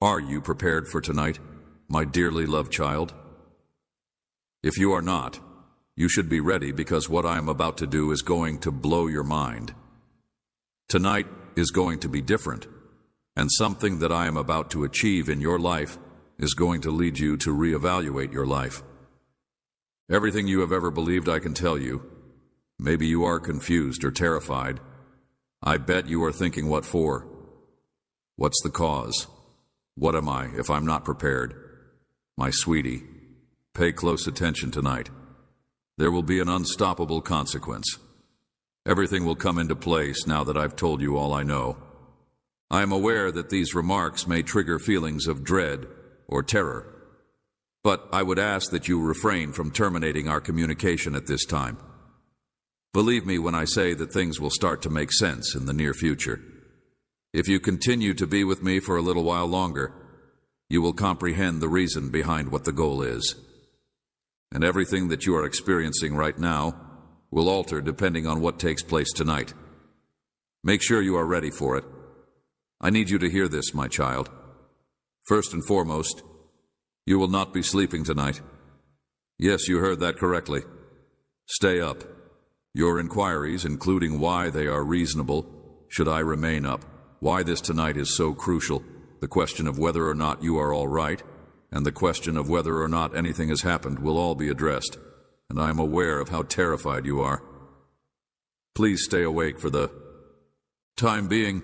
Are you prepared for tonight, my dearly loved child? If you are not, you should be ready, because what I am about to do is going to blow your mind. Tonight is going to be different, and something that I am about to achieve in your life is going to lead you to reevaluate your life. Everything you have ever believed I can tell you. Maybe you are confused or terrified. I bet you are thinking, what for? What's the cause? What am I if I'm not prepared? My sweetie, pay close attention tonight. There will be an unstoppable consequence. Everything will come into place now that I've told you all I know. I am aware that these remarks may trigger feelings of dread or terror, but I would ask that you refrain from terminating our communication at this time. Believe me when I say that things will start to make sense in the near future. If you continue to be with me for a little while longer, you will comprehend the reason behind what the goal is. And everything that you are experiencing right now will alter depending on what takes place tonight. Make sure you are ready for it. I need you to hear this, my child. First and foremost, you will not be sleeping tonight. Yes, you heard that correctly. Stay up. Your inquiries, including why they are reasonable, should I remain up, why this tonight is so crucial, the question of whether or not you are all right, and the question of whether or not anything has happened will all be addressed, and I am aware of how terrified you are. Please stay awake for the time being.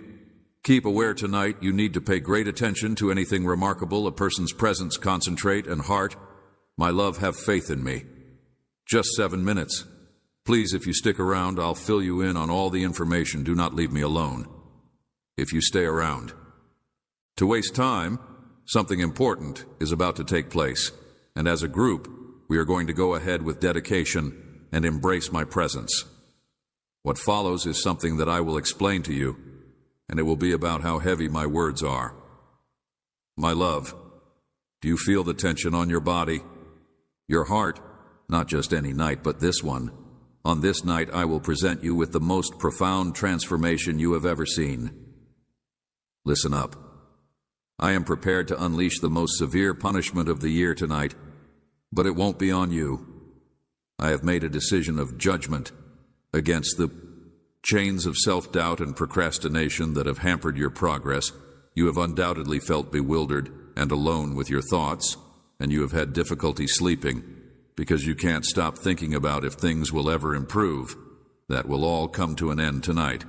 Keep aware tonight. You need to pay great attention to anything remarkable, a person's presence, concentrate, and heart. My love, have faith in me. Just 7 minutes. Please, if you stick around, I'll fill you in on all the information. Do not leave me alone. If you stay around. To waste time, something important is about to take place, and as a group, we are going to go ahead with dedication and embrace my presence. What follows is something that I will explain to you, and it will be about how heavy my words are. My love, do you feel the tension on your body? Your heart, not just any night, but this one. On this night, I will present you with the most profound transformation you have ever seen. Listen up. I am prepared to unleash the most severe punishment of the year tonight, but it won't be on you. I have made a decision of judgment against the chains of self-doubt and procrastination that have hampered your progress. You have undoubtedly felt bewildered and alone with your thoughts, and you have had difficulty sleeping because you can't stop thinking about if things will ever improve. That will all come to an end tonight.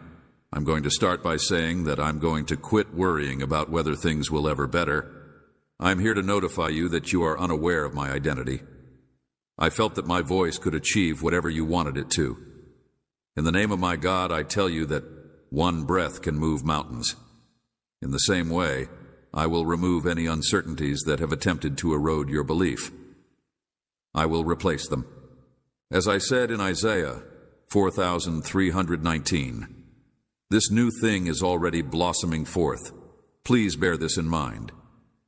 I'm going to start by saying that I'm going to quit worrying about whether things will ever better. I'm here to notify you that you are unaware of my identity. I felt that my voice could achieve whatever you wanted it to. In the name of my God, I tell you that one breath can move mountains. In the same way, I will remove any uncertainties that have attempted to erode your belief. I will replace them. As I said in Isaiah 4,319, this new thing is already blossoming forth. Please bear this in mind.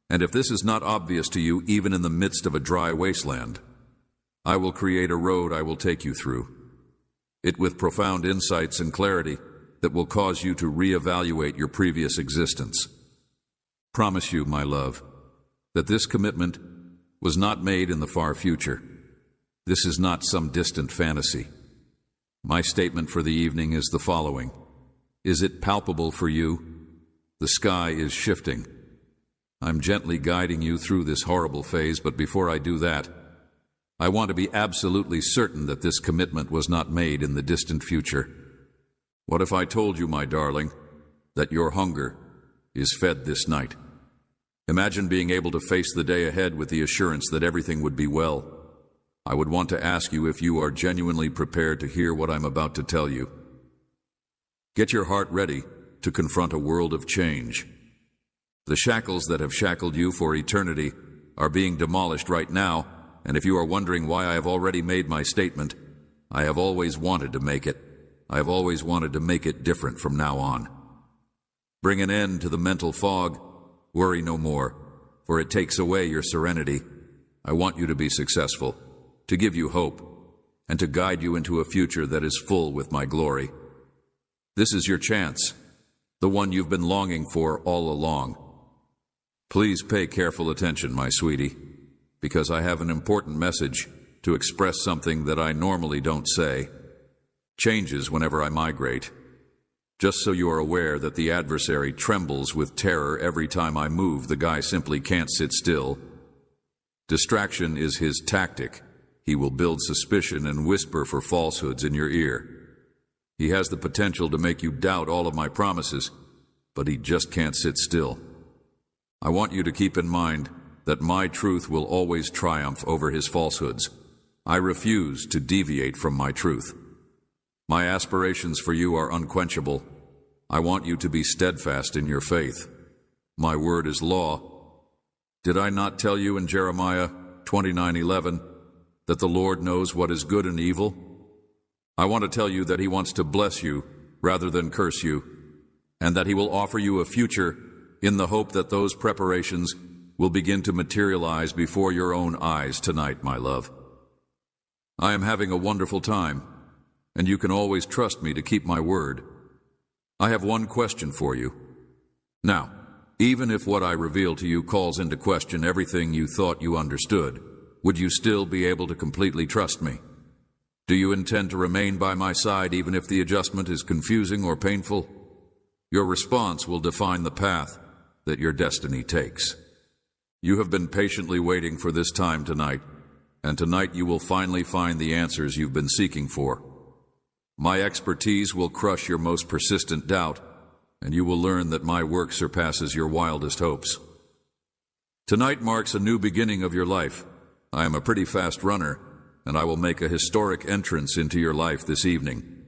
And if this is not obvious to you, even in the midst of a dry wasteland, I will create a road I will take you through. It with profound insights and clarity that will cause you to reevaluate your previous existence. Promise you, my love, that this commitment was not made in the far future. This is not some distant fantasy. My statement for the evening is the following. Is it palpable for you? The sky is shifting. I'm gently guiding you through this horrible phase, but before I do that, I want to be absolutely certain that this commitment was not made in the distant future. What if I told you, my darling, that your hunger is fed this night? Imagine being able to face the day ahead with the assurance that everything would be well. I would want to ask you if you are genuinely prepared to hear what I'm about to tell you. Get your heart ready to confront a world of change. The shackles that have shackled you for eternity are being demolished right now, and if you are wondering why I have already made my statement, I have always wanted to make it. I have always wanted to make it different from now on. Bring an end to the mental fog. Worry no more, for it takes away your serenity. I want you to be successful, to give you hope, and to guide you into a future that is full with my glory. This is your chance, the one you've been longing for all along. Please pay careful attention, my sweetie, because I have an important message to express something that I normally don't say. Changes whenever I migrate. Just so you are aware that the adversary trembles with terror every time I move, the guy simply can't sit still. Distraction is his tactic. He will build suspicion and whisper for falsehoods in your ear. He has the potential to make you doubt all of my promises, but he just can't sit still. I want you to keep in mind that my truth will always triumph over his falsehoods. I refuse to deviate from my truth. My aspirations for you are unquenchable. I want you to be steadfast in your faith. My word is law. Did I not tell you in Jeremiah 29:11 that the Lord knows what is good and evil? I want to tell you that he wants to bless you rather than curse you, and that he will offer you a future in the hope that those preparations will begin to materialize before your own eyes tonight, my love. I am having a wonderful time, and you can always trust me to keep my word. I have one question for you. Now, even if what I reveal to you calls into question everything you thought you understood, would you still be able to completely trust me? Do you intend to remain by my side even if the adjustment is confusing or painful? Your response will define the path that your destiny takes. You have been patiently waiting for this time tonight, and tonight you will finally find the answers you've been seeking for. My expertise will crush your most persistent doubt, and you will learn that my work surpasses your wildest hopes. Tonight marks a new beginning of your life. I am a pretty fast runner, and I will make a historic entrance into your life this evening.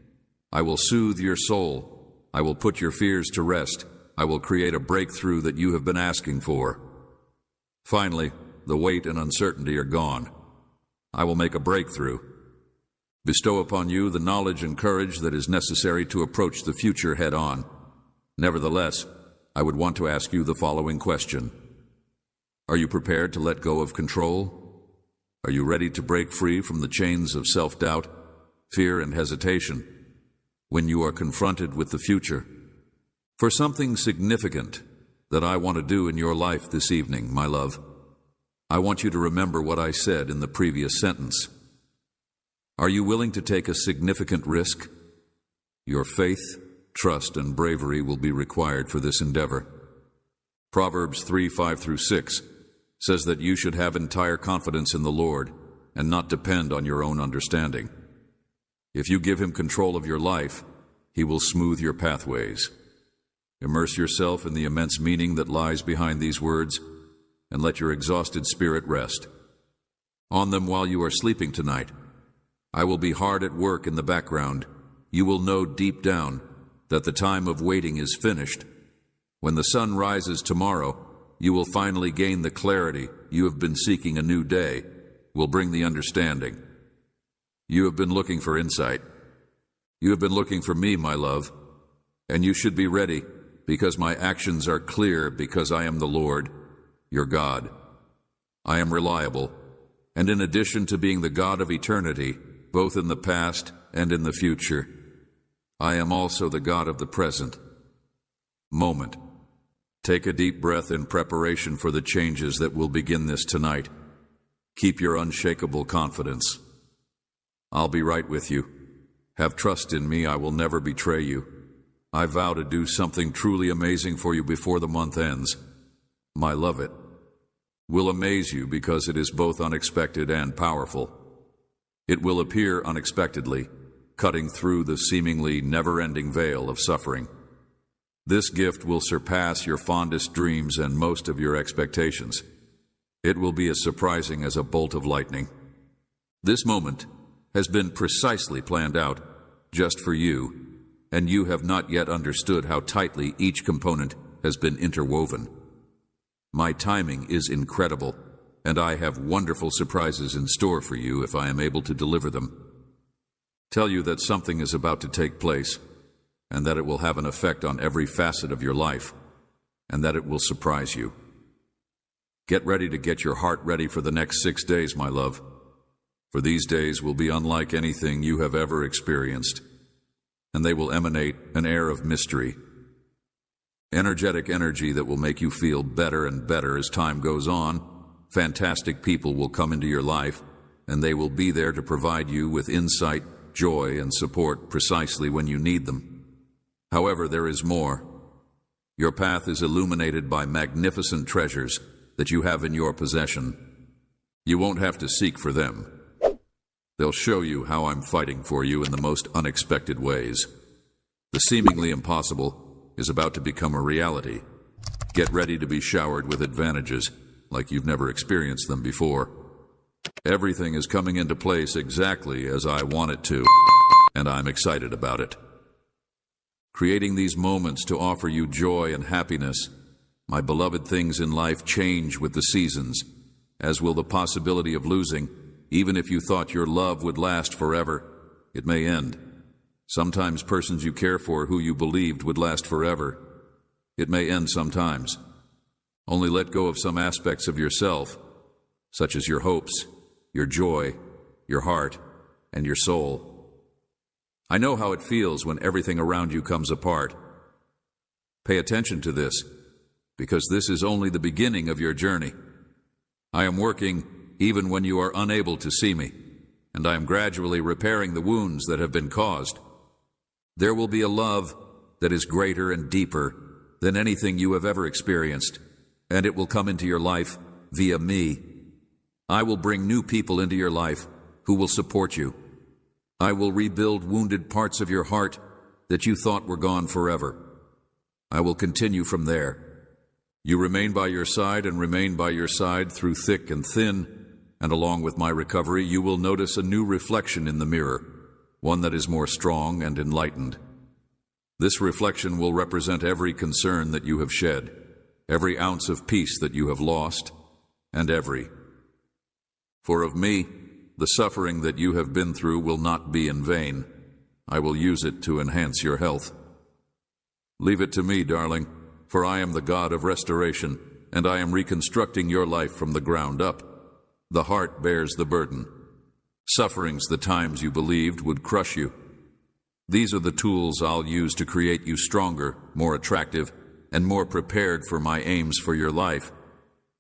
I will soothe your soul. I will put your fears to rest. I will create a breakthrough that you have been asking for. Finally, the weight and uncertainty are gone. I will make a breakthrough. Bestow upon you the knowledge and courage that is necessary to approach the future head-on. Nevertheless, I would want to ask you the following question. Are you prepared to let go of control? Are you ready to break free from the chains of self-doubt, fear, and hesitation when you are confronted with the future? For something significant that I want to do in your life this evening, my love, I want you to remember what I said in the previous sentence. Are you willing to take a significant risk? Your faith, trust, and bravery will be required for this endeavor. Proverbs 3:5-6 says that you should have entire confidence in the Lord and not depend on your own understanding. If you give him control of your life, he will smooth your pathways. Immerse yourself in the immense meaning that lies behind these words and let your exhausted spirit rest. On them while you are sleeping tonight, I will be hard at work in the background. You will know deep down that the time of waiting is finished. When the sun rises tomorrow, you will finally gain the clarity you have been seeking. A new day will bring the understanding. You have been looking for insight. You have been looking for me, my love, and you should be ready because my actions are clear because I am the Lord, your God. I am reliable, and in addition to being the God of eternity, both in the past and in the future, I am also the God of the present moment. Take a deep breath in preparation for the changes that will begin this tonight. Keep your unshakable confidence. I'll be right with you. Have trust in me. I will never betray you. I vow to do something truly amazing for you before the month ends. My love, it will amaze you because it is both unexpected and powerful. It will appear unexpectedly, cutting through the seemingly never-ending veil of suffering. This gift will surpass your fondest dreams and most of your expectations. It will be as surprising as a bolt of lightning. This moment has been precisely planned out just for you, and you have not yet understood how tightly each component has been interwoven. My timing is incredible, and I have wonderful surprises in store for you if I am able to deliver them. Tell you that something is about to take place, and that it will have an effect on every facet of your life, and that it will surprise you. Get ready to get your heart ready for the next 6 days, my love, for these days will be unlike anything you have ever experienced, and they will emanate an air of mystery. Energetic energy that will make you feel better and better as time goes on. Fantastic people will come into your life, and they will be there to provide you with insight, joy, and support precisely when you need them. However, there is more. Your path is illuminated by magnificent treasures that you have in your possession. You won't have to seek for them. They'll show you how I'm fighting for you in the most unexpected ways. The seemingly impossible is about to become a reality. Get ready to be showered with advantages like you've never experienced them before. Everything is coming into place exactly as I want it to, and I'm excited about it. Creating these moments to offer you joy and happiness. My beloved, things in life change with the seasons, as will the possibility of losing. Even if you thought your love would last forever, it may end. Sometimes persons you care for who you believed would last forever, it may end sometimes. Only let go of some aspects of yourself, such as your hopes, your joy, your heart, and your soul. I know how it feels when everything around you comes apart. Pay attention to this, because this is only the beginning of your journey. I am working even when you are unable to see me, and I am gradually repairing the wounds that have been caused. There will be a love that is greater and deeper than anything you have ever experienced, and it will come into your life via me. I will bring new people into your life who will support you. I will rebuild wounded parts of your heart that you thought were gone forever. I will continue from there. You remain by your side and remain by your side through thick and thin, and along with my recovery, you will notice a new reflection in the mirror, one that is more strong and enlightened. This reflection will represent every concern that you have shed, every ounce of peace that you have lost, and For of me, the suffering that you have been through will not be in vain. I will use it to enhance your health. Leave it to me, darling, for I am the God of restoration, and I am reconstructing your life from the ground up. The heart bears the burden. Sufferings the times you believed would crush you. These are the tools I'll use to create you stronger, more attractive, and more prepared for my aims for your life.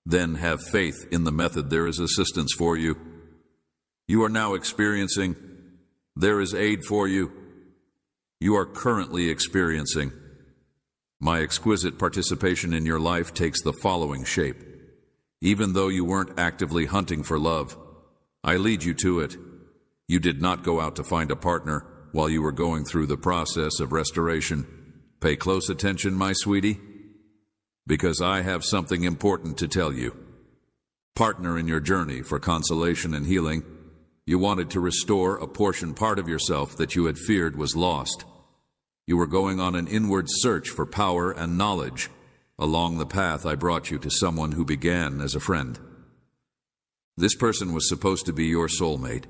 Then have faith in the method. There is assistance for you. You are now experiencing. There is aid for you. You are currently experiencing. My exquisite participation in your life takes the following shape. Even though you weren't actively hunting for love, I lead you to it. You did not go out to find a partner while you were going through the process of restoration. Pay close attention, my sweetie, because I have something important to tell you. Partner in your journey for consolation and healing, you wanted to restore a part of yourself that you had feared was lost. You were going on an inward search for power and knowledge. Along the path, I brought you to someone who began as a friend. This person was supposed to be your soulmate,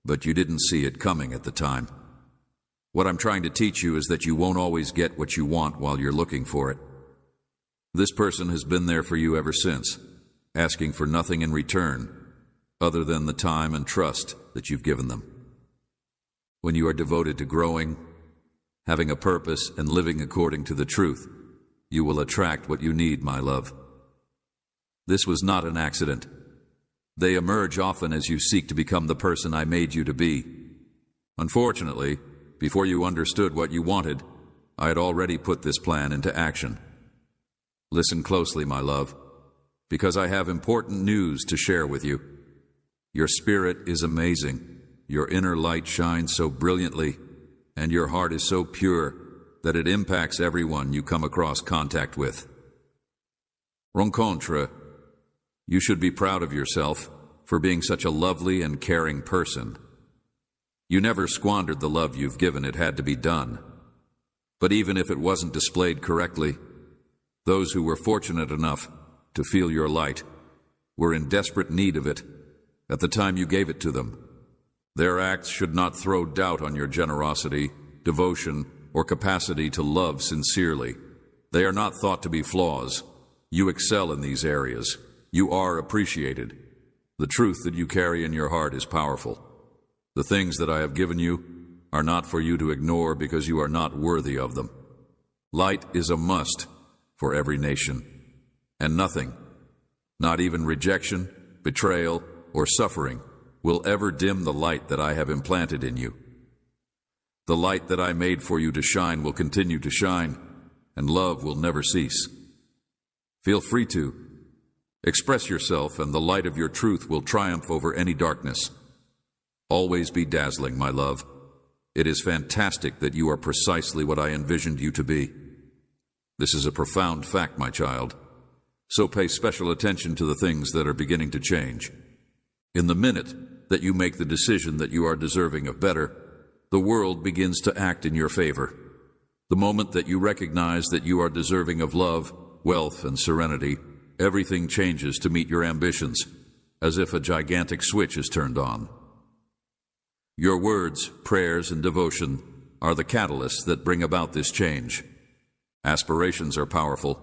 but you didn't see it coming at the time. What I'm trying to teach you is that you won't always get what you want while you're looking for it. This person has been there for you ever since, asking for nothing in return other than the time and trust that you've given them. When you are devoted to growing, having a purpose, and living according to the truth, you will attract what you need, my love. This was not an accident. They emerge often as you seek to become the person I made you to be. Unfortunately, before you understood what you wanted, I had already put this plan into action. Listen closely, my love, because I have important news to share with you. Your spirit is amazing. Your inner light shines so brilliantly, and your heart is so pure that it impacts everyone you come across contact with. Rencontre, you should be proud of yourself for being such a lovely and caring person. You never squandered the love you've given. It had to be done. But even if it wasn't displayed correctly, those who were fortunate enough to feel your light were in desperate need of it at the time you gave it to them. Their acts should not throw doubt on your generosity, devotion, or capacity to love sincerely. They are not thought to be flaws. You excel in these areas. You are appreciated. The truth that you carry in your heart is powerful. The things that I have given you are not for you to ignore because you are not worthy of them. Light is a must, for every nation. And nothing, not even rejection, betrayal, or suffering, will ever dim the light that I have implanted in you. The light that I made for you to shine will continue to shine, and love will never cease. Feel free to express yourself, and the light of your truth will triumph over any darkness. Always be dazzling, my love. It is fantastic that you are precisely what I envisioned you to be. This is a profound fact, my child. So pay special attention to the things that are beginning to change. In the minute that you make the decision that you are deserving of better, the world begins to act in your favor. The moment that you recognize that you are deserving of love, wealth, and serenity, everything changes to meet your ambitions, as if a gigantic switch is turned on. Your words, prayers, and devotion are the catalysts that bring about this change. Aspirations are powerful.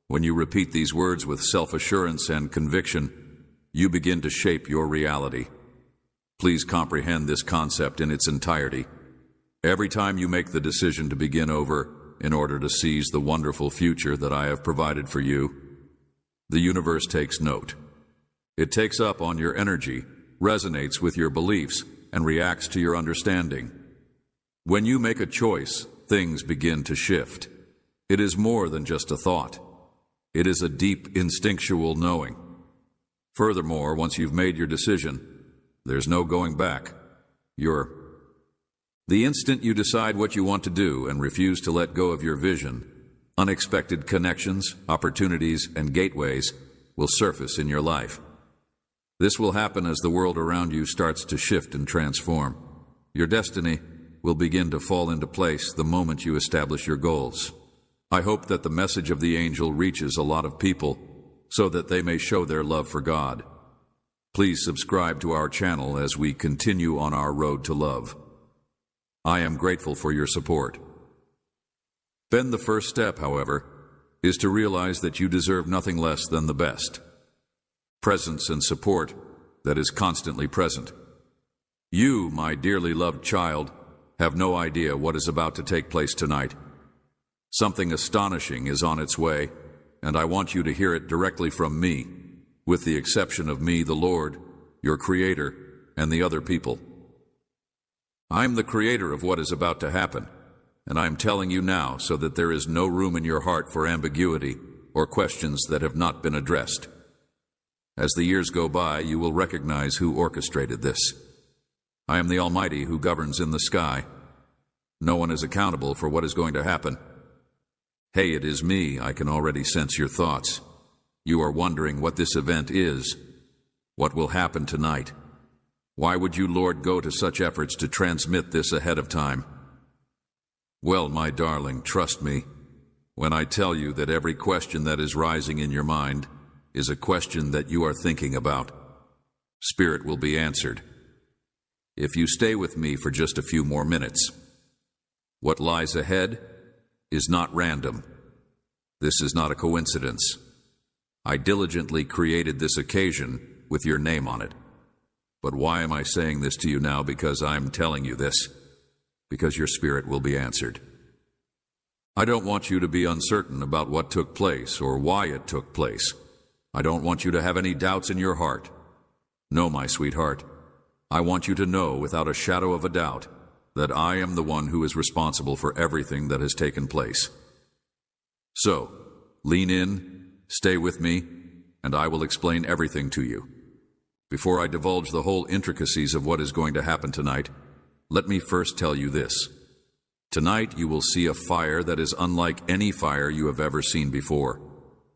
When you repeat these words with self-assurance and conviction, you begin to shape your reality. Please comprehend this concept in its entirety. Every time you make the decision to begin over in order to seize the wonderful future that I have provided for you, the universe takes note. It takes up on your energy, resonates with your beliefs, and reacts to your understanding. When you make a choice, things begin to shift. It is more than just a thought. It is a deep instinctual knowing. Furthermore, once you've made your decision, there's no going back. The instant you decide what you want to do and refuse to let go of your vision, unexpected connections, opportunities, and gateways will surface in your life. This will happen as the world around you starts to shift and transform. Your destiny will begin to fall into place the moment you establish your goals. I hope that the message of the angel reaches a lot of people so that they may show their love for God. Please subscribe to our channel as we continue on our road to love. I am grateful for your support. Then the first step, however, is to realize that you deserve nothing less than the best. Presence and support that is constantly present. You, my dearly loved child, have no idea what is about to take place tonight. Something astonishing is on its way, and I want you to hear it directly from me, with the exception of me, the Lord, your Creator, and the other people. I'm the creator of what is about to happen, and I'm telling you now so that there is no room in your heart for ambiguity or questions that have not been addressed. As the years go by, you will recognize who orchestrated this. I am the Almighty who governs in the sky. No one is accountable for what is going to happen. Hey, it is me. I can already sense your thoughts. You are wondering what this event is. What will happen tonight? Why would you, Lord, go to such efforts to transmit this ahead of time? Well, my darling, trust me when I tell you that every question that is rising in your mind is a question that you are thinking about. Spirit will be answered. If you stay with me for just a few more minutes. What lies ahead is not random. This is not a coincidence. I diligently created this occasion with your name on it. But why am I saying this to you now? Because I'm telling you this. Because your spirit will be answered. I don't want you to be uncertain about what took place or why it took place. I don't want you to have any doubts in your heart. No, my sweetheart. I want you to know without a shadow of a doubt that I am the one who is responsible for everything that has taken place. So, lean in, stay with me, and I will explain everything to you. Before I divulge the whole intricacies of what is going to happen tonight, let me first tell you this. Tonight you will see a fire that is unlike any fire you have ever seen before.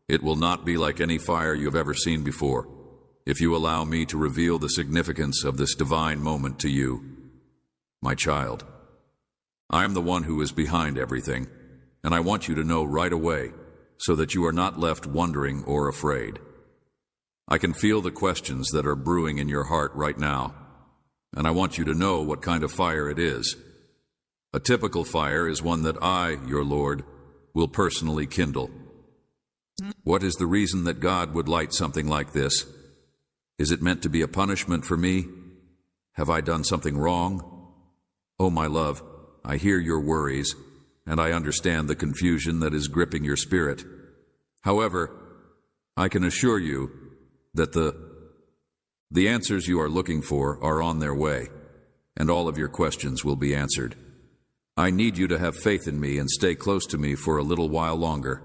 It will not be like any fire you have ever seen before, if you allow me to reveal the significance of this divine moment to you. My child, I am the one who is behind everything, and I want you to know right away so that you are not left wondering or afraid. I can feel the questions that are brewing in your heart right now, and I want you to know what kind of fire it is. A typical fire is one that I, your Lord, will personally kindle. What is the reason that God would light something like this? Is it meant to be a punishment for me? Have I done something wrong? Oh, my love, I hear your worries, and I understand the confusion that is gripping your spirit. However, I can assure you that the answers you are looking for are on their way, and all of your questions will be answered. I need you to have faith in me and stay close to me for a little while longer.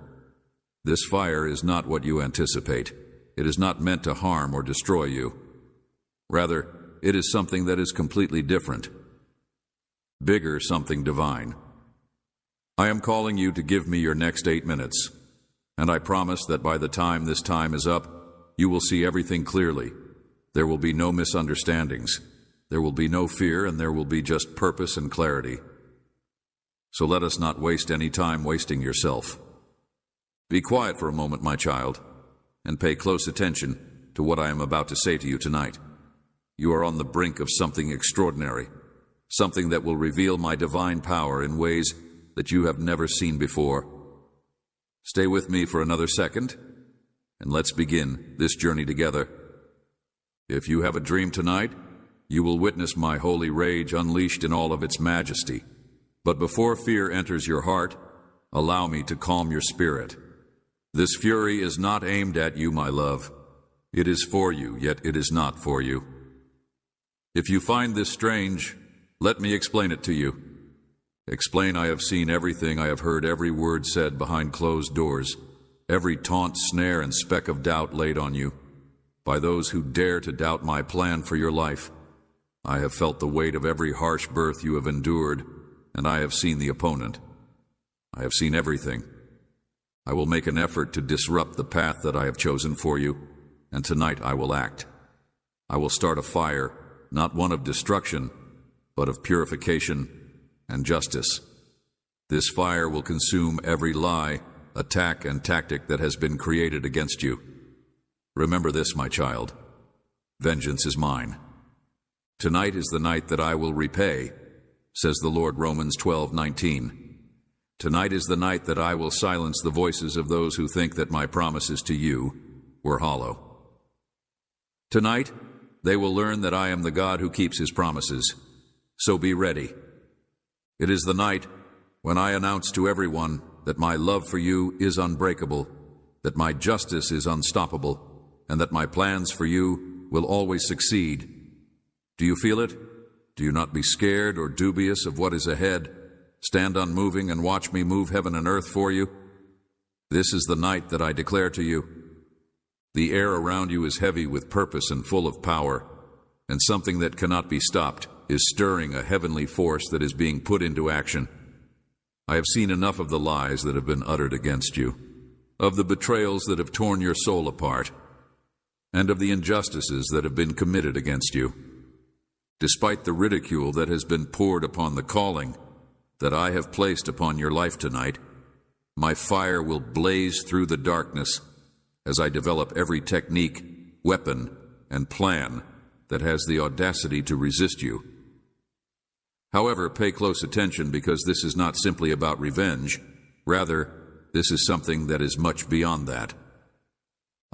This fire is not what you anticipate. It is not meant to harm or destroy you. Rather, it is something that is completely different. Bigger, something divine. I am calling you to give me your next 8 minutes, and I promise that by the time this time is up, you will see everything clearly. There will be no misunderstandings. There will be no fear, and there will be just purpose and clarity. So let us not waste any time wasting yourself. Be quiet for a moment, my child, and pay close attention to what I am about to say to you tonight. You are on the brink of something extraordinary, something that will reveal my divine power in ways that you have never seen before. Stay with me for another second, and let's begin this journey together. If you have a dream tonight, you will witness my holy rage unleashed in all of its majesty. But before fear enters your heart, allow me to calm your spirit. This fury is not aimed at you, my love. It is for you, yet it is not for you. If you find this strange, let me explain it to you. Explain I have seen everything, I have heard every word said behind closed doors, every taunt, snare, and speck of doubt laid on you, by those who dare to doubt my plan for your life. I have felt the weight of every harsh birth you have endured, and I have seen the opponent. I have seen everything. I will make an effort to disrupt the path that I have chosen for you, and tonight I will act. I will start a fire, not one of destruction, but of purification and justice. This fire will consume every lie, attack, and tactic that has been created against you. Remember this, my child. Vengeance is mine. Tonight is the night that I will repay, says the Lord, Romans 12:19. Tonight is the night that I will silence the voices of those who think that my promises to you were hollow. Tonight, they will learn that I am the God who keeps his promises. So be ready. It is the night when I announce to everyone that my love for you is unbreakable, that my justice is unstoppable, and that my plans for you will always succeed. Do you feel it? Do you not be scared or dubious of what is ahead? Stand unmoving and watch me move heaven and earth for you. This is the night that I declare to you. The air around you is heavy with purpose and full of power, and something that cannot be stopped is stirring a heavenly force that is being put into action. I have seen enough of the lies that have been uttered against you, of the betrayals that have torn your soul apart, and of the injustices that have been committed against you. Despite the ridicule that has been poured upon the calling that I have placed upon your life tonight, my fire will blaze through the darkness as I develop every technique, weapon, and plan that has the audacity to resist you. However, pay close attention, because this is not simply about revenge. Rather, this is something that is much beyond that.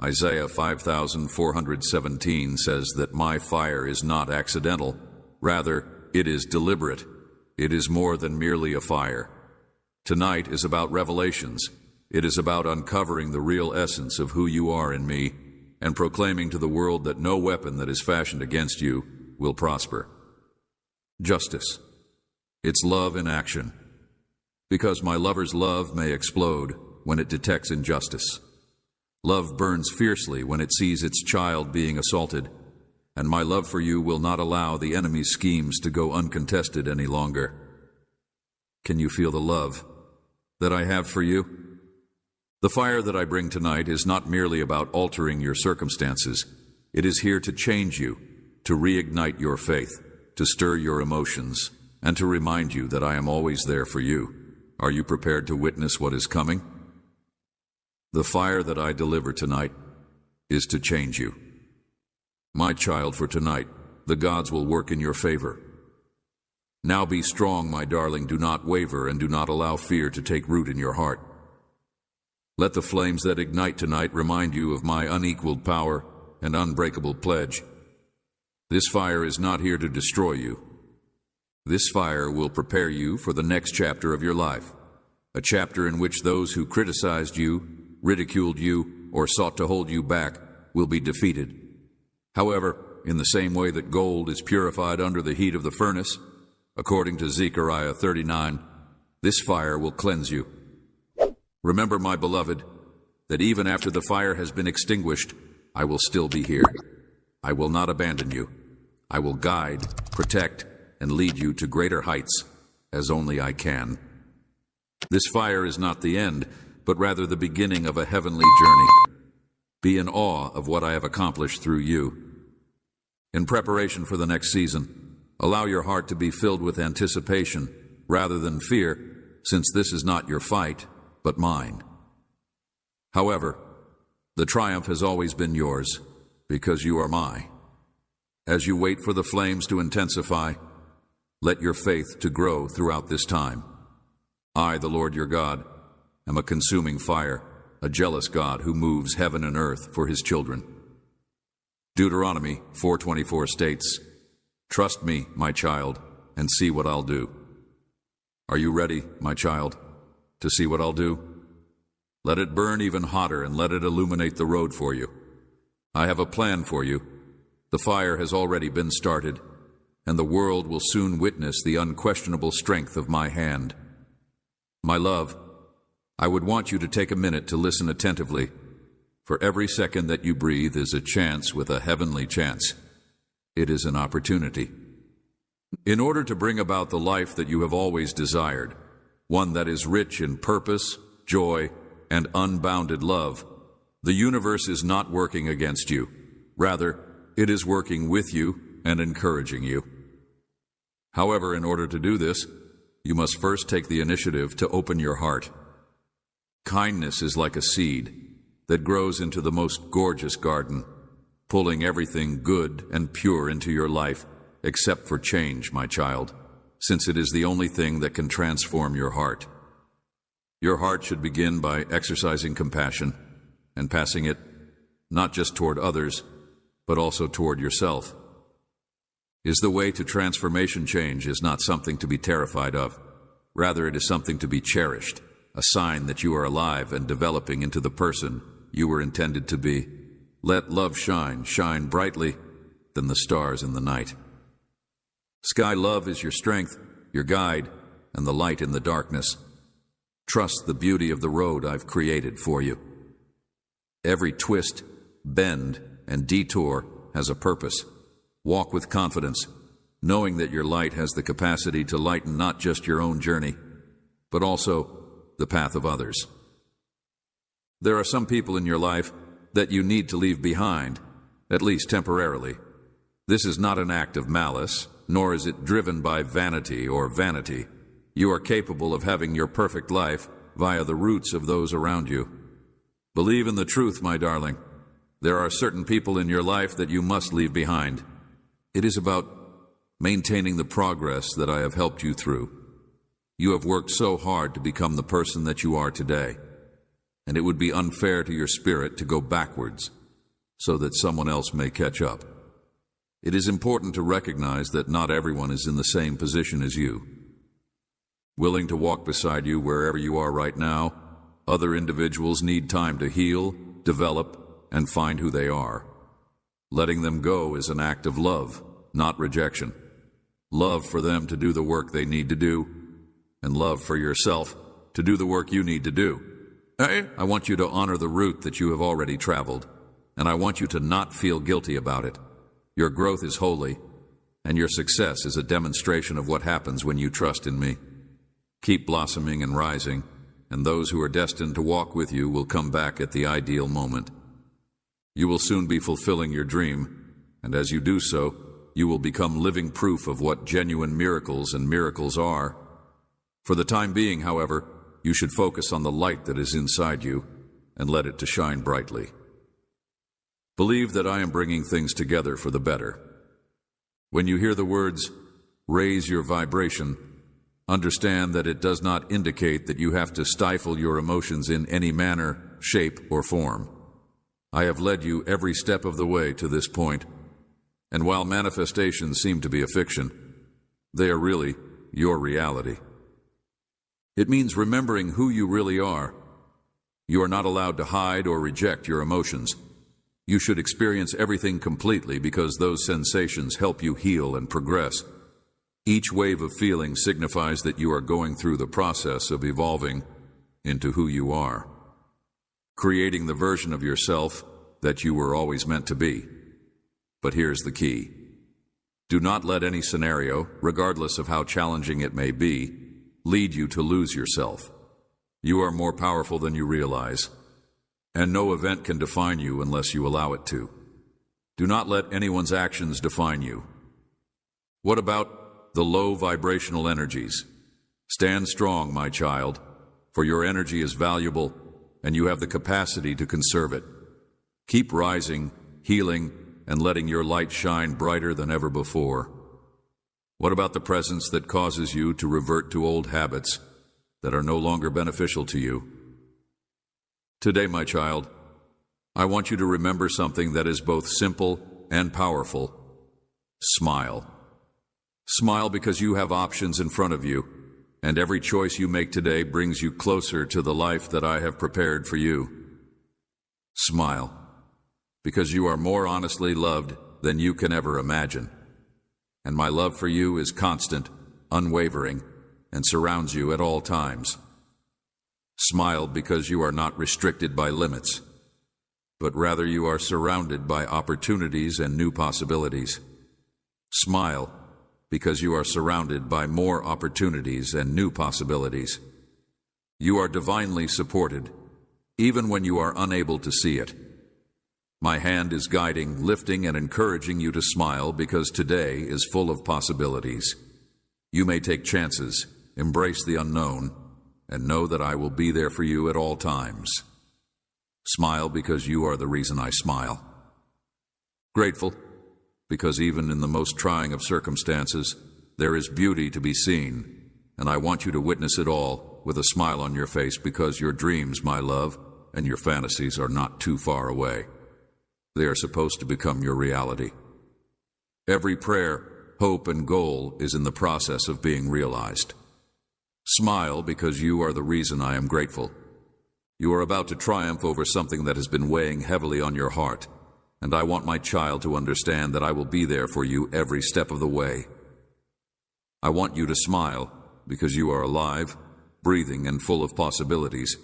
Isaiah 5417 says that my fire is not accidental. Rather, it is deliberate. It is more than merely a fire. Tonight is about revelations. It is about uncovering the real essence of who you are in me and proclaiming to the world that no weapon that is fashioned against you will prosper. Justice. It's love in action. Because my lover's love may explode when it detects injustice. Love burns fiercely when it sees its child being assaulted, and my love for you will not allow the enemy's schemes to go uncontested any longer. Can you feel the love that I have for you? The fire that I bring tonight is not merely about altering your circumstances. It is here to change you, to reignite your faith, to stir your emotions, and to remind you that I am always there for you. Are you prepared to witness what is coming? The fire that I deliver tonight is to change you. My child, for tonight, the gods will work in your favor. Now be strong, my darling. Do not waver, and do not allow fear to take root in your heart. Let the flames that ignite tonight remind you of my unequaled power and unbreakable pledge. This fire is not here to destroy you. This fire will prepare you for the next chapter of your life, a chapter in which those who criticized you, ridiculed you, or sought to hold you back will be defeated. However, in the same way that gold is purified under the heat of the furnace, according to Zechariah 39, this fire will cleanse you. Remember, my beloved, that even after the fire has been extinguished, I will still be here. I will not abandon you. I will guide, protect, and lead you to greater heights, as only I can. This fire is not the end, but rather the beginning of a heavenly journey. Be in awe of what I have accomplished through you. In preparation for the next season, allow your heart to be filled with anticipation rather than fear, since this is not your fight, but mine. However, the triumph has always been yours, because you are mine. As you wait for the flames to intensify, let your faith to grow throughout this time. I, the Lord your God, am a consuming fire, a jealous God who moves heaven and earth for his children. Deuteronomy 4:24 states, "Trust me, my child, and see what I'll do." Are you ready, my child, to see what I'll do? Let it burn even hotter and let it illuminate the road for you. I have a plan for you. The fire has already been started, and the world will soon witness the unquestionable strength of my hand. My love, I would want you to take a minute to listen attentively, for every second that you breathe is a chance with a heavenly chance. It is an opportunity. In order to bring about the life that you have always desired, one that is rich in purpose, joy, and unbounded love, the universe is not working against you. Rather, it is working with you and encouraging you. However, in order to do this, you must first take the initiative to open your heart. Kindness is like a seed that grows into the most gorgeous garden, pulling everything good and pure into your life, except for change, my child, since it is the only thing that can transform your heart. Your heart should begin by exercising compassion and passing it not just toward others, but also toward yourself. Is the way to transformation change is not something to be terrified of. Rather, it is something to be cherished, a sign that you are alive and developing into the person you were intended to be. Let love shine brightly than the stars in the night. Sky love is your strength, your guide, and the light in the darkness. Trust the beauty of the road I've created for you. Every twist, bend, and detour has a purpose. Walk with confidence, knowing that your light has the capacity to lighten not just your own journey, but also the path of others. There are some people in your life that you need to leave behind, at least temporarily. This is not an act of malice, nor is it driven by vanity or vanity. You are capable of having your perfect life via the roots of those around you. Believe in the truth, my darling. There are certain people in your life that you must leave behind. It is about maintaining the progress that I have helped you through. You have worked so hard to become the person that you are today, and it would be unfair to your spirit to go backwards so that someone else may catch up. It is important to recognize that not everyone is in the same position as you. Willing to walk beside you wherever you are right now, other individuals need time to heal, develop, and find who they are. Letting them go is an act of love, not rejection. Love for them to do the work they need to do, and love for yourself to do the work you need to do. I want you to honor the route that you have already traveled, and I want you to not feel guilty about it. Your growth is holy, and your success is a demonstration of what happens when you trust in me. Keep blossoming and rising, and those who are destined to walk with you will come back at the ideal moment. You will soon be fulfilling your dream, and as you do so, you will become living proof of what genuine miracles and miracles are. For the time being, however, you should focus on the light that is inside you and let it to shine brightly. Believe that I am bringing things together for the better. When you hear the words, raise your vibration, understand that it does not indicate that you have to stifle your emotions in any manner, shape, or form. I have led you every step of the way to this point, and while manifestations seem to be a fiction, they are really your reality. It means remembering who you really are, You are not allowed to hide or reject your emotions. You should experience everything completely because those sensations help you heal and progress. Each wave of feeling signifies that you are going through the process of evolving into who you are, creating the version of yourself that you were always meant to be. But here's the key. Do not let any scenario, regardless of how challenging it may be, lead you to lose yourself. You are more powerful than you realize, and no event can define you unless you allow it to. Do not let anyone's actions define you. What about the low vibrational energies? Stand strong, my child, for your energy is valuable and you have the capacity to conserve it. Keep rising, healing, and letting your light shine brighter than ever before. What about the presence that causes you to revert to old habits that are no longer beneficial to you? Today, my child, I want you to remember something that is both simple and powerful. Smile. Smile because you have options in front of you, and every choice you make today brings you closer to the life that I have prepared for you. Smile because you are more honestly loved than you can ever imagine. And my love for you is constant, unwavering, and surrounds you at all times. Smile because you are not restricted by limits, but rather you are surrounded by opportunities and new possibilities. Smile because you are surrounded by more opportunities and new possibilities. You are divinely supported, even when you are unable to see it. My hand is guiding, lifting, and encouraging you to smile because today is full of possibilities. You may take chances, embrace the unknown, and know that I will be there for you at all times. Smile because you are the reason I smile. Grateful because even in the most trying of circumstances, there is beauty to be seen, and I want you to witness it all with a smile on your face because your dreams, my love, and your fantasies are not too far away. They are supposed to become your reality. Every prayer, hope, and goal is in the process of being realized. Smile because you are the reason I am grateful. You are about to triumph over something that has been weighing heavily on your heart, and I want my child to understand that I will be there for you every step of the way. I want you to smile because you are alive, breathing, and full of possibilities.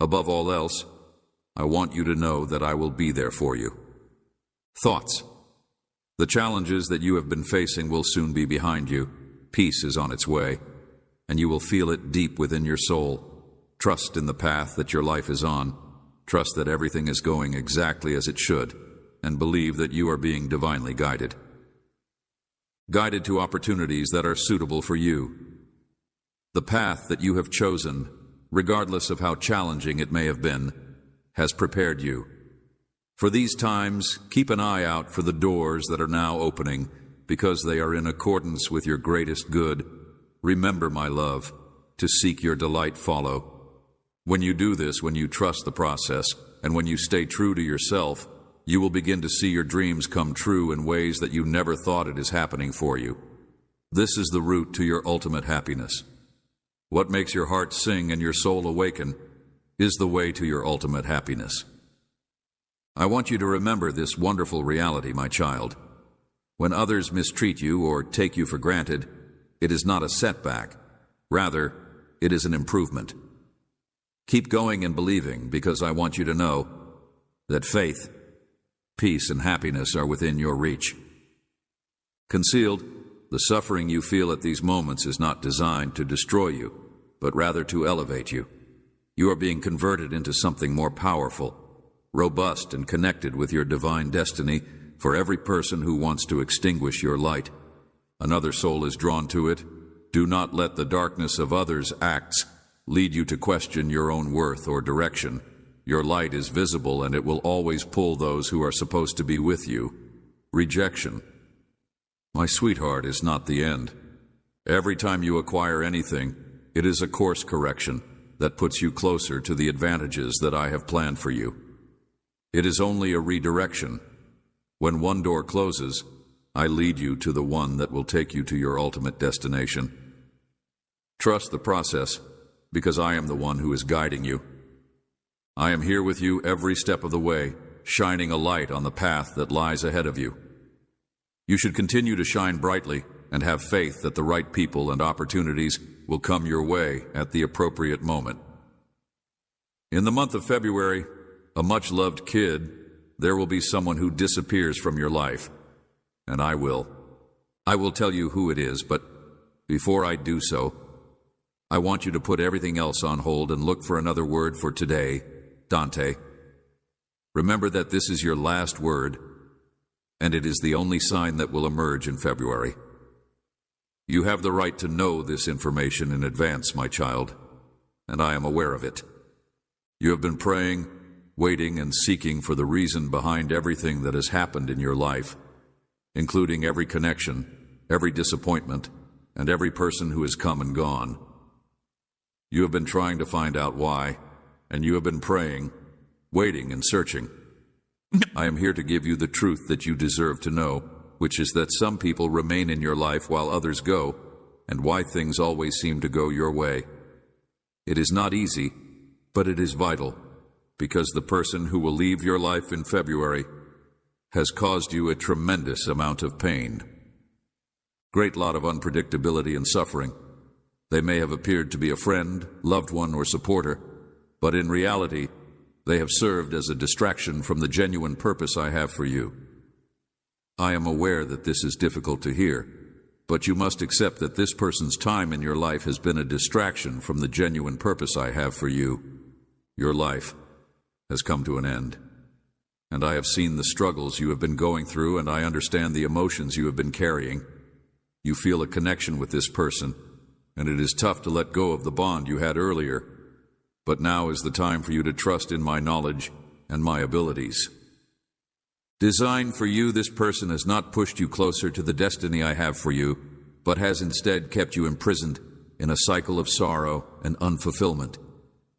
Above all else, I want you to know that I will be there for you. Thoughts. The challenges that you have been facing will soon be behind you. Peace is on its way, and you will feel it deep within your soul. Trust in the path that your life is on. Trust that everything is going exactly as it should, and believe that you are being divinely guided. Guided to opportunities that are suitable for you. The path that you have chosen, regardless of how challenging it may have been, has prepared you. For these times, keep an eye out for the doors that are now opening, because they are in accordance with your greatest good. Remember, my love, to seek your delight follow. When you do this, when you trust the process, and when you stay true to yourself, you will begin to see your dreams come true in ways that you never thought it is happening for you. This is the route to your ultimate happiness. What makes your heart sing and your soul awaken is the way to your ultimate happiness. I want you to remember this wonderful reality, my child. When others mistreat you or take you for granted, it is not a setback. Rather, it is an improvement. Keep going and believing, because I want you to know that faith, peace, and happiness are within your reach. Concealed, the suffering you feel at these moments is not designed to destroy you, but rather to elevate you. You are being converted into something more powerful, robust, and connected with your divine destiny. For every person who wants to extinguish your light, another soul is drawn to it. Do not let the darkness of others' acts lead you to question your own worth or direction. Your light is visible, and it will always pull those who are supposed to be with you. Rejection, my sweetheart, is not the end. Every time you acquire anything, it is a course correction that puts you closer to the advantages that I have planned for you. It is only a redirection. When one door closes, I lead you to the one that will take you to your ultimate destination. Trust the process, because I am the one who is guiding you. I am here with you every step of the way, shining a light on the path that lies ahead of you. You should continue to shine brightly and have faith that the right people and opportunities will come your way at the appropriate moment. In the month of February, a much-loved kid, there will be someone who disappears from your life, and I will. I will tell you who it is, but before I do so, I want you to put everything else on hold and look for another word for today, Dante. Remember that this is your last word, and it is the only sign that will emerge in February. You have the right to know this information in advance, my child, and I am aware of it. You have been praying, waiting, and seeking for the reason behind everything that has happened in your life, including every connection, every disappointment, and every person who has come and gone. You have been trying to find out why, and you have been praying, waiting, and searching. I am here to give you the truth that you deserve to know, which is that some people remain in your life while others go, and why things always seem to go your way. It is not easy, but it is vital, because the person who will leave your life in February has caused you a tremendous amount of pain. Great lot of unpredictability and suffering. They may have appeared to be a friend, loved one, or supporter, but in reality, they have served as a distraction from the genuine purpose I have for you. I am aware that this is difficult to hear, but you must accept that this person's time in your life has been a distraction from the genuine purpose I have for you. Your life has come to an end, and I have seen the struggles you have been going through, and I understand the emotions you have been carrying. You feel a connection with this person, and it is tough to let go of the bond you had earlier, but now is the time for you to trust in my knowledge and my abilities. Designed for you, this person has not pushed you closer to the destiny I have for you, but has instead kept you imprisoned in a cycle of sorrow and unfulfillment.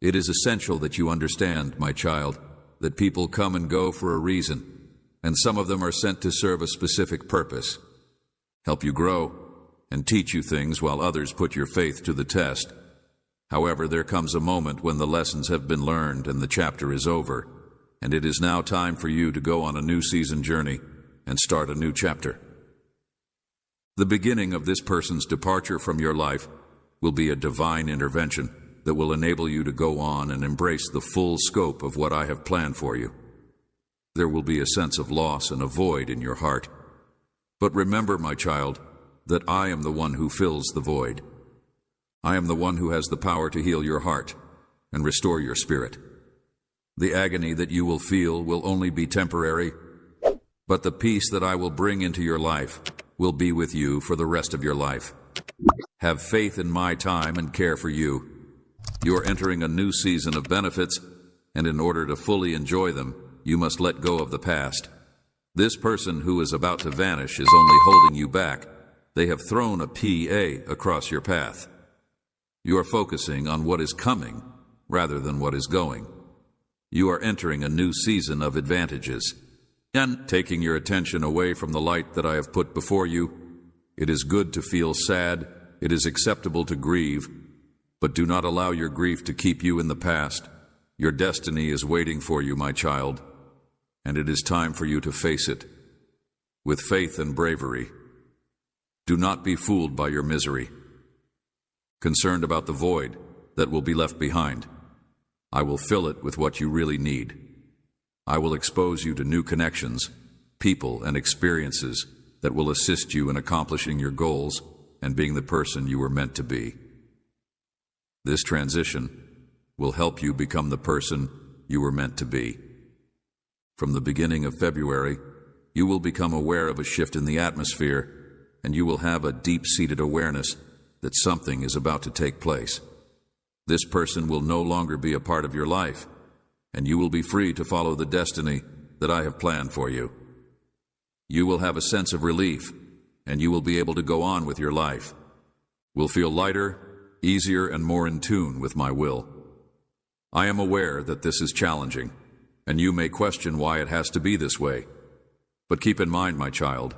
It is essential that you understand, my child, that people come and go for a reason, and some of them are sent to serve a specific purpose. Help you grow and teach you things while others put your faith to the test. However, there comes a moment when the lessons have been learned and the chapter is over, and it is now time for you to go on a new season journey and start a new chapter. The beginning of this person's departure from your life will be a divine intervention that will enable you to go on and embrace the full scope of what I have planned for you. There will be a sense of loss and a void in your heart. But remember, my child, that I am the one who fills the void. I am the one who has the power to heal your heart and restore your spirit. The agony that you will feel will only be temporary, but the peace that I will bring into your life will be with you for the rest of your life. Have faith in my time and care for you. You are entering a new season of benefits, and in order to fully enjoy them, you must let go of the past. This person who is about to vanish is only holding you back. They have thrown a PA across your path. You are focusing on what is coming rather than what is going. You are entering a new season of advantages and taking your attention away from the light that I have put before you. It is good to feel sad. It is acceptable to grieve, but do not allow your grief to keep you in the past. Your destiny is waiting for you, my child, and it is time for you to face it with faith and bravery. Do not be fooled by your misery. Concerned about the void that will be left behind, I will fill it with what you really need. I will expose you to new connections, people, and experiences that will assist you in accomplishing your goals and being the person you were meant to be. This transition will help you become the person you were meant to be. From the beginning of February, you will become aware of a shift in the atmosphere, and you will have a deep-seated awareness that something is about to take place. This person will no longer be a part of your life, and you will be free to follow the destiny that I have planned for you. You will have a sense of relief, and you will be able to go on with your life. Will feel lighter, easier, and more in tune with my will. I am aware that this is challenging, and you may question why it has to be this way. But keep in mind, my child,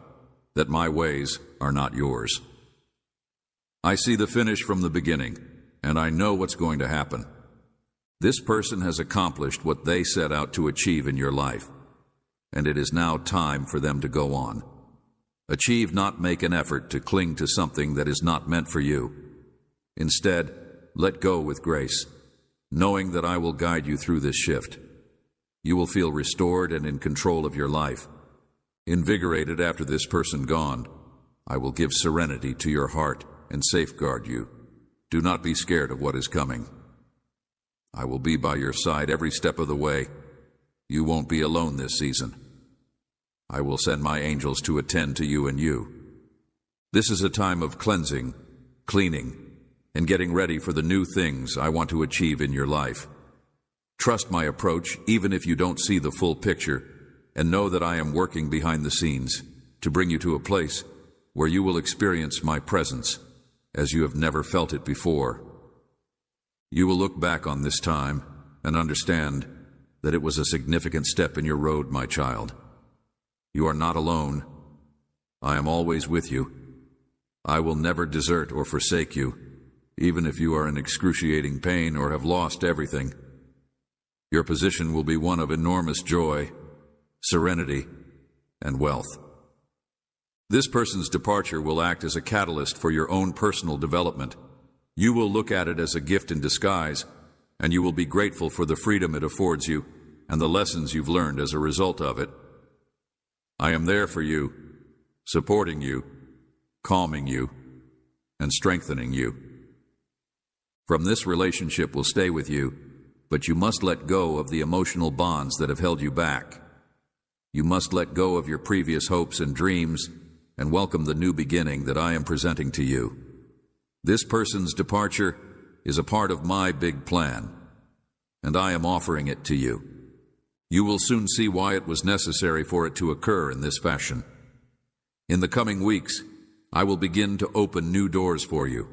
that my ways are not yours. I see the finish from the beginning, and I know what's going to happen. This person has accomplished what they set out to achieve in your life, and it is now time for them to go on. Achieve, not make an effort to cling to something that is not meant for you. Instead, let go with grace, knowing that I will guide you through this shift. You will feel restored and in control of your life. Invigorated after this person gone, I will give serenity to your heart and safeguard you. Do not be scared of what is coming. I will be by your side every step of the way. You won't be alone this season. I will send my angels to attend to you and you. This is a time of cleansing, cleaning, and getting ready for the new things I want to achieve in your life. Trust my approach even if you don't see the full picture, and know that I am working behind the scenes to bring you to a place where you will experience my presence as you have never felt it before. You will look back on this time and understand that it was a significant step in your road, my child. You are not alone. I am always with you. I will never desert or forsake you, even if you are in excruciating pain or have lost everything. Your position will be one of enormous joy, serenity, and wealth. This person's departure will act as a catalyst for your own personal development. You will look at it as a gift in disguise, and you will be grateful for the freedom it affords you and the lessons you've learned as a result of it. I am there for you, supporting you, calming you, and strengthening you. From this relationship will stay with you, but you must let go of the emotional bonds that have held you back. You must let go of your previous hopes and dreams and welcome the new beginning that I am presenting to you. This person's departure is a part of my big plan, and I am offering it to you. You will soon see why it was necessary for it to occur in this fashion. In the coming weeks, I will begin to open new doors for you.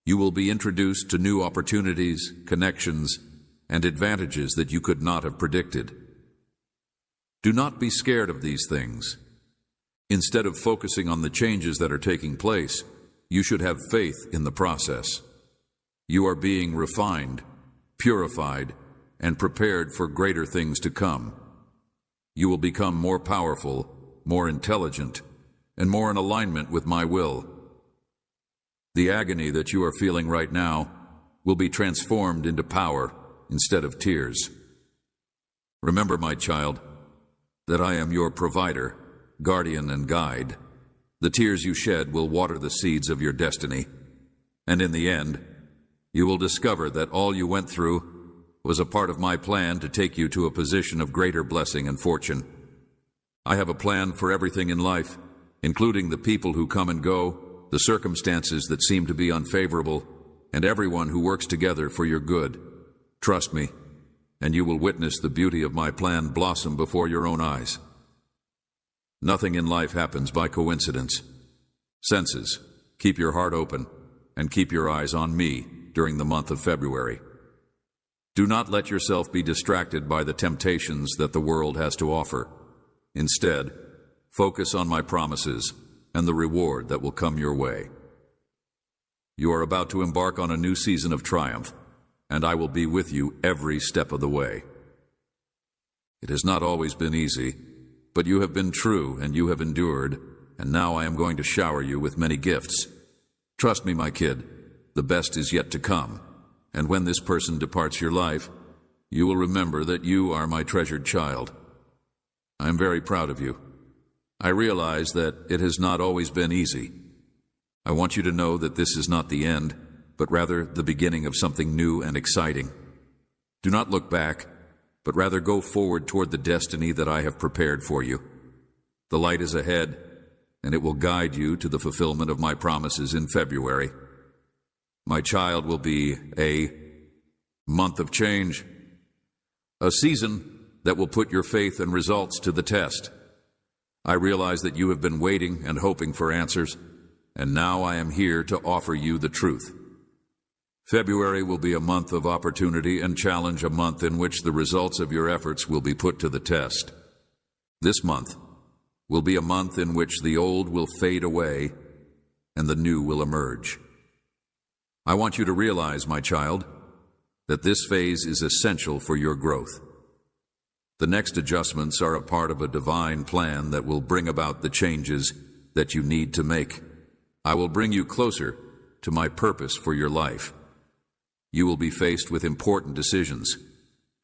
You will be introduced to new opportunities, connections, and advantages that you could not have predicted. Do not be scared of these things. Instead of focusing on the changes that are taking place, you should have faith in the process. You are being refined, purified, and prepared for greater things to come. You will become more powerful, more intelligent, and more in alignment with my will. The agony that you are feeling right now will be transformed into power instead of tears. Remember, my child, that I am your provider, guardian, and guide. The tears you shed will water the seeds of your destiny, and in the end, you will discover that all you went through was a part of my plan to take you to a position of greater blessing and fortune. I have a plan for everything in life, including the people who come and go, the circumstances that seem to be unfavorable, and everyone who works together for your good. Trust me, and you will witness the beauty of my plan blossom before your own eyes. Nothing in life happens by coincidence. Senses, keep your heart open and keep your eyes on me during the month of February. Do not let yourself be distracted by the temptations that the world has to offer. Instead, focus on my promises and the reward that will come your way. You are about to embark on a new season of triumph, and I will be with you every step of the way. It has not always been easy, but you have been true and you have endured, and now I am going to shower you with many gifts. Trust me, my kid, the best is yet to come, and when this person departs your life, you will remember that you are my treasured child. I am very proud of you. I realize that it has not always been easy. I want you to know that this is not the end, but rather the beginning of something new and exciting. Do not look back, but rather go forward toward the destiny that I have prepared for you. The light is ahead, and it will guide you to the fulfillment of my promises in February. My child will be a month of change, a season that will put your faith and results to the test. I realize that you have been waiting and hoping for answers, and now I am here to offer you the truth. February will be a month of opportunity and challenge, a month in which the results of your efforts will be put to the test. This month will be a month in which the old will fade away and the new will emerge. I want you to realize, my child, that this phase is essential for your growth. The next adjustments are a part of a divine plan that will bring about the changes that you need to make. I will bring you closer to my purpose for your life. You will be faced with important decisions,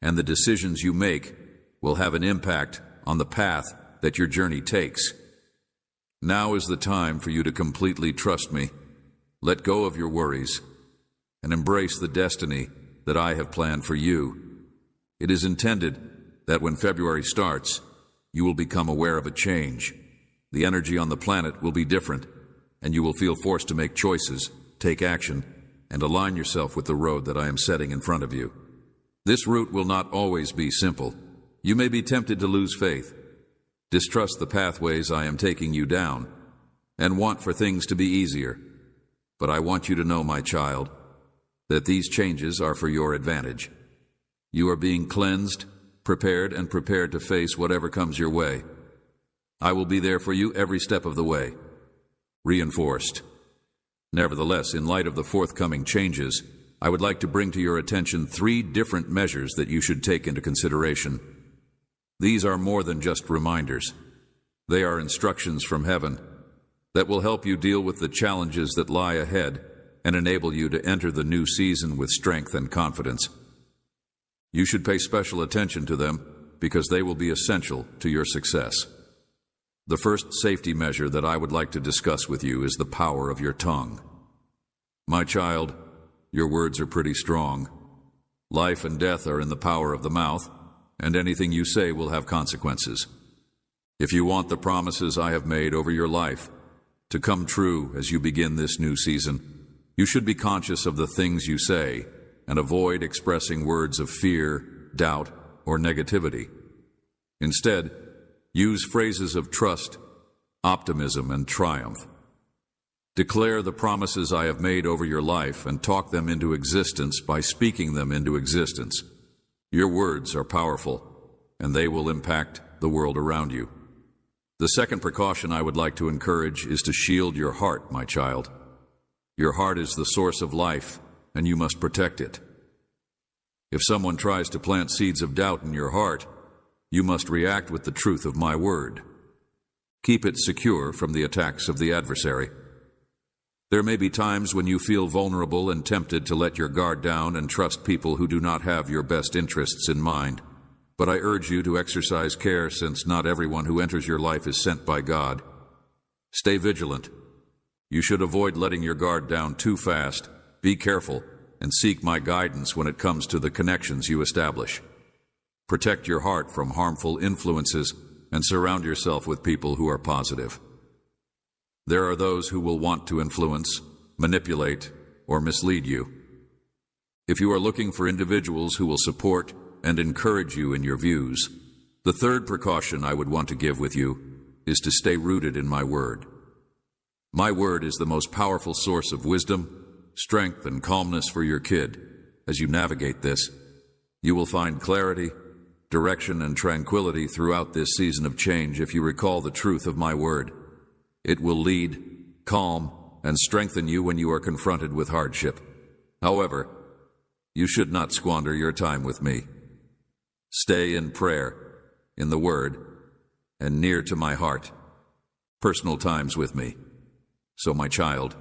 and the decisions you make will have an impact on the path that your journey takes. Now is the time for you to completely trust me, let go of your worries, and embrace the destiny that I have planned for you. It is intended that when February starts, you will become aware of a change. The energy on the planet will be different, and you will feel forced to make choices, take action, and align yourself with the road that I am setting in front of you. This route will not always be simple. You may be tempted to lose faith, distrust the pathways I am taking you down, and want for things to be easier. But I want you to know, my child, that these changes are for your advantage. You are being cleansed, prepared to face whatever comes your way. I will be there for you every step of the way. Reinforced. Nevertheless, in light of the forthcoming changes, I would like to bring to your attention 3 different measures that you should take into consideration. These are more than just reminders. They are instructions from heaven that will help you deal with the challenges that lie ahead and enable you to enter the new season with strength and confidence. You should pay special attention to them because they will be essential to your success. The first safety measure that I would like to discuss with you is the power of your tongue. My child, your words are pretty strong. Life and death are in the power of the mouth, and anything you say will have consequences. If you want the promises I have made over your life to come true as you begin this new season, you should be conscious of the things you say and avoid expressing words of fear, doubt, or negativity. Instead, use phrases of trust, optimism, and triumph. Declare the promises I have made over your life and talk them into existence by speaking them into existence. Your words are powerful, and they will impact the world around you. The second precaution I would like to encourage is to shield your heart, my child. Your heart is the source of life, and you must protect it. If someone tries to plant seeds of doubt in your heart, you must react with the truth of my word. Keep it secure from the attacks of the adversary. There may be times when you feel vulnerable and tempted to let your guard down and trust people who do not have your best interests in mind. But I urge you to exercise care, since not everyone who enters your life is sent by God. Stay vigilant. You should avoid letting your guard down too fast. Be careful and seek my guidance when it comes to the connections you establish. Protect your heart from harmful influences and surround yourself with people who are positive. There are those who will want to influence, manipulate, or mislead you. If you are looking for individuals who will support and encourage you in your views, the third precaution I would want to give with you is to stay rooted in my word. My word is the most powerful source of wisdom, strength, and calmness for your kid. As you navigate this, you will find clarity, direction, and tranquility throughout this season of change if you recall the truth of my word. It will lead, calm, and strengthen you when you are confronted with hardship. However, you should not squander your time with me. Stay in prayer, in the Word, and near to my heart. Personal times with me. So, my child,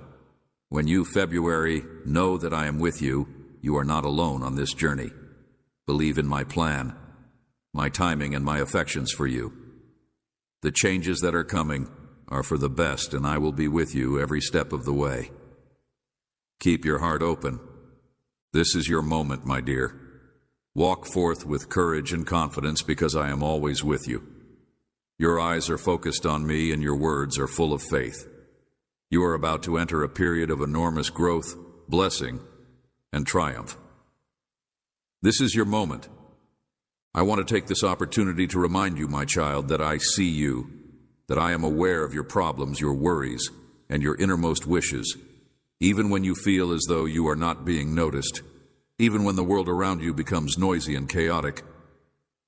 when you February know that I am with you, you are not alone on this journey. Believe in my plan, my timing, and my affections for you. The changes that are coming are for the best, and I will be with you every step of the way. Keep your heart open. This is your moment, my dear. Walk forth with courage and confidence, because I am always with you. Your eyes are focused on me, and your words are full of faith. You are about to enter a period of enormous growth, blessing, and triumph. This is your moment. I want to take this opportunity to remind you, my child, that I see you, that I am aware of your problems, your worries, and your innermost wishes, even when you feel as though you are not being noticed, even when the world around you becomes noisy and chaotic.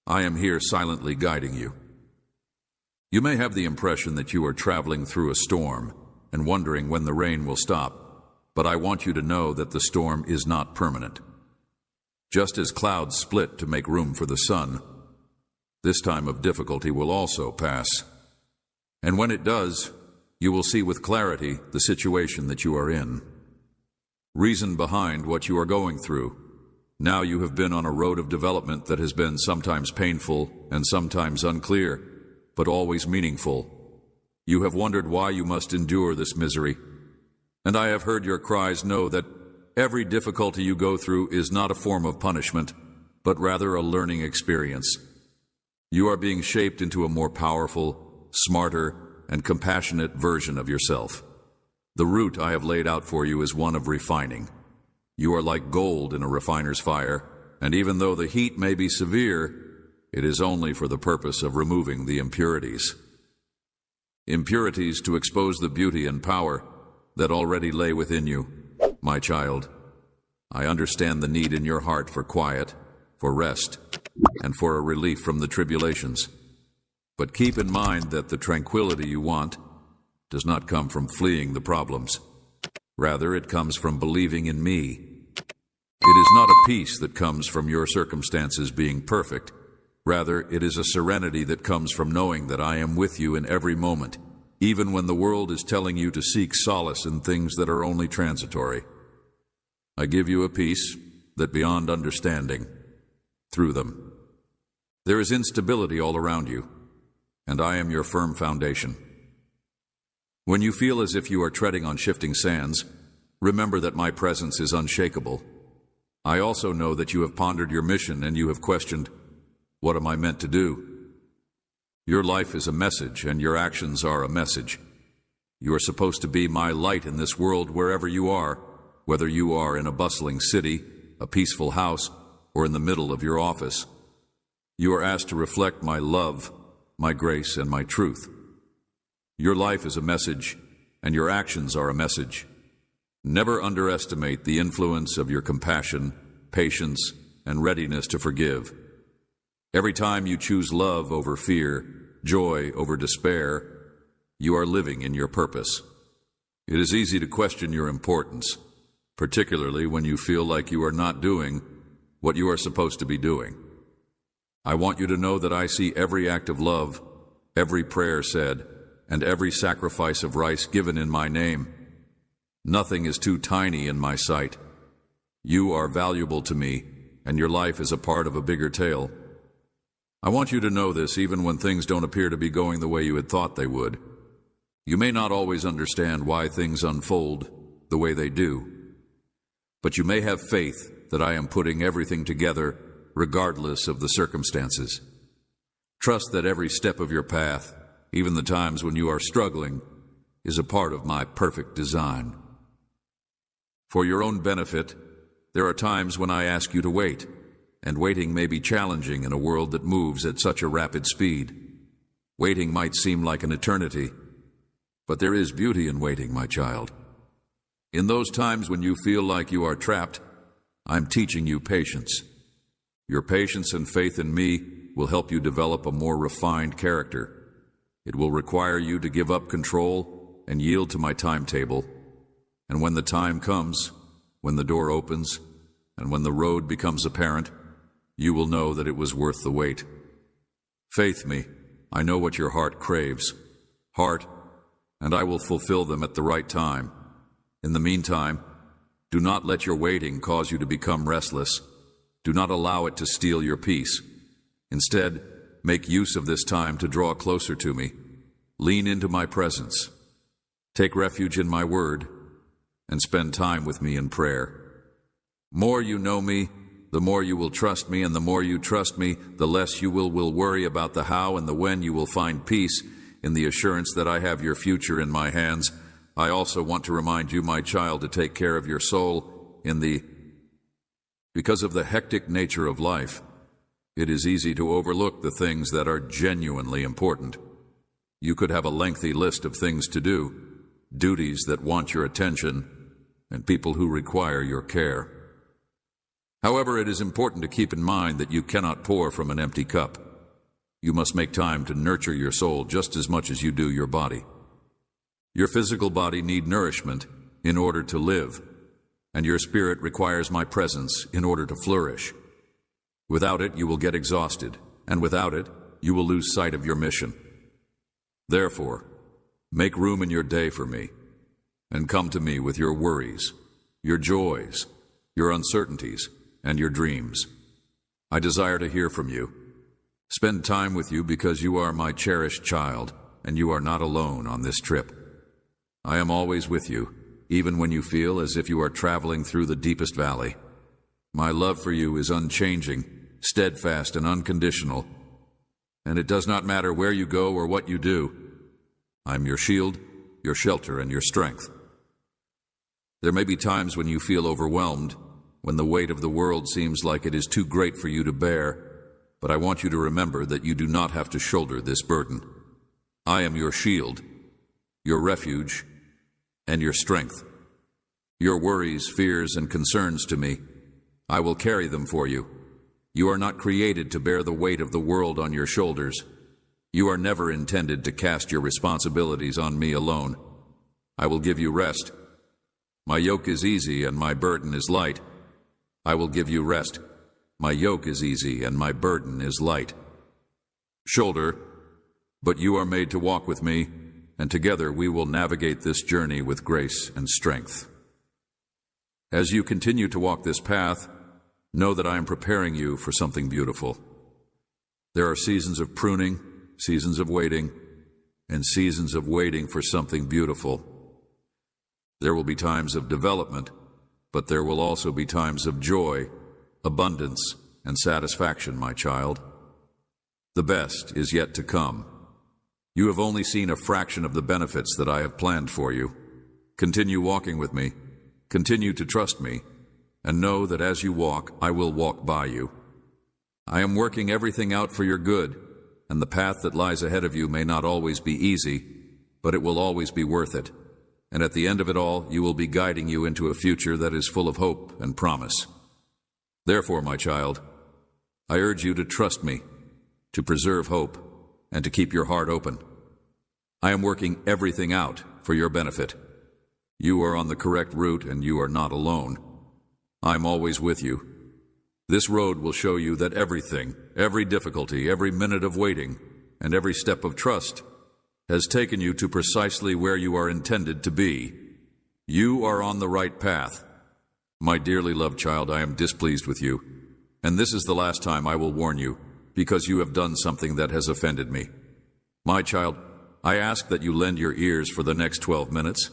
I am here silently guiding you. You may have the impression that you are traveling through a storm and wondering when the rain will stop, but I want you to know that the storm is not permanent. Just as clouds split to make room for the sun, this time of difficulty will also pass. And when it does, you will see with clarity the situation that you are in. Reason behind what you are going through. Now you have been on a road of development that has been sometimes painful and sometimes unclear, but always meaningful. You have wondered why you must endure this misery. And I have heard your cries. Know that every difficulty you go through is not a form of punishment, but rather a learning experience. You are being shaped into a more powerful, smarter, and compassionate version of yourself. The route I have laid out for you is one of refining. You are like gold in a refiner's fire, and even though the heat may be severe, it is only for the purpose of removing the impurities. Impurities to expose the beauty and power that already lay within you. My child, I understand the need in your heart for quiet, for rest, and for a relief from the tribulations. But keep in mind that the tranquility you want does not come from fleeing the problems. Rather, it comes from believing in me. It is not a peace that comes from your circumstances being perfect. Rather, it is a serenity that comes from knowing that I am with you in every moment, even when the world is telling you to seek solace in things that are only transitory. I give you a peace that beyond understanding, through them. There is instability all around you, and I am your firm foundation. When you feel as if you are treading on shifting sands, remember that my presence is unshakable. I also know that you have pondered your mission and you have questioned, what am I meant to do? Your life is a message and your actions are a message. You are supposed to be my light in this world wherever you are, whether you are in a bustling city, a peaceful house, or in the middle of your office. You are asked to reflect my love, my grace, and my truth. Your life is a message, and your actions are a message. Never underestimate the influence of your compassion, patience, and readiness to forgive. Every time you choose love over fear, joy over despair, you are living in your purpose. It is easy to question your importance, particularly when you feel like you are not doing what you are supposed to be doing. I want you to know that I see every act of love, every prayer said, and every sacrifice of rice given in my name. Nothing is too tiny in my sight. You are valuable to me, and your life is a part of a bigger tale. I want you to know this even when things don't appear to be going the way you had thought they would. You may not always understand why things unfold the way they do, but you may have faith that I am putting everything together regardless of the circumstances. Trust that every step of your path, even the times when you are struggling, is a part of my perfect design. For your own benefit, there are times when I ask you to wait, and waiting may be challenging in a world that moves at such a rapid speed. Waiting might seem like an eternity, but there is beauty in waiting, my child. In those times when you feel like you are trapped, I'm teaching you patience. Your patience and faith in me will help you develop a more refined character. It will require you to give up control and yield to my timetable. And when the time comes, when the door opens, and when the road becomes apparent, you will know that it was worth the wait. Faith me, I know what your heart craves. Heart, and I will fulfill them at the right time. In the meantime, do not let your waiting cause you to become restless. Do not allow it to steal your peace. Instead, make use of this time to draw closer to me. Lean into my presence. Take refuge in my word, and spend time with me in prayer. More you know me, the more you will trust me, and the more you trust me, the less you will worry about the how and the when. You will find peace in the assurance that I have your future in my hands. I also want to remind you, my child, to take care of your soul because of the hectic nature of life. It is easy to overlook the things that are genuinely important. You could have a lengthy list of things to do, duties that want your attention, and people who require your care. However, it is important to keep in mind that you cannot pour from an empty cup. You must make time to nurture your soul just as much as you do your body. Your physical body needs nourishment in order to live, and your spirit requires my presence in order to flourish. Without it, you will get exhausted, and without it, you will lose sight of your mission. Therefore, make room in your day for me, and come to me with your worries, your joys, your uncertainties, and your dreams. I desire to hear from you. Spend time with you because you are my cherished child, and you are not alone on this trip. I am always with you, even when you feel as if you are traveling through the deepest valley. My love for you is unchanging, steadfast, and unconditional, and it does not matter where you go or what you do. I'm your shield, your shelter, and your strength. There may be times when you feel overwhelmed, when the weight of the world seems like it is too great for you to bear, but I want you to remember that you do not have to shoulder this burden. I am your shield, your refuge, and your strength. Your worries, fears, and concerns to me, I will carry them for you. You are not created to bear the weight of the world on your shoulders. You are never intended to cast your responsibilities on me alone. I will give you rest. My yoke is easy and my burden is light. I will give you rest. My yoke is easy and my burden is light. Shoulder, but you are made to walk with me, and together we will navigate this journey with grace and strength. As you continue to walk this path, know that I am preparing you for something beautiful. There are seasons of pruning, seasons of waiting, and seasons of waiting for something beautiful. There will be times of development, but there will also be times of joy, abundance, and satisfaction, my child. The best is yet to come. You have only seen a fraction of the benefits that I have planned for you. Continue walking with me, continue to trust me, and know that as you walk, I will walk by you. I am working everything out for your good, and the path that lies ahead of you may not always be easy, but it will always be worth it. And at the end of it all, you will be guiding you into a future that is full of hope and promise. Therefore, my child, I urge you to trust me, to preserve hope, and to keep your heart open. I am working everything out for your benefit. You are on the correct route, and you are not alone. I'm always with you. This road will show you that everything, every difficulty, every minute of waiting, and every step of trust has taken you to precisely where you are intended to be. You are on the right path. My dearly loved child, I am displeased with you, and this is the last time I will warn you, because you have done something that has offended me. My child, I ask that you lend your ears for the next 12 minutes,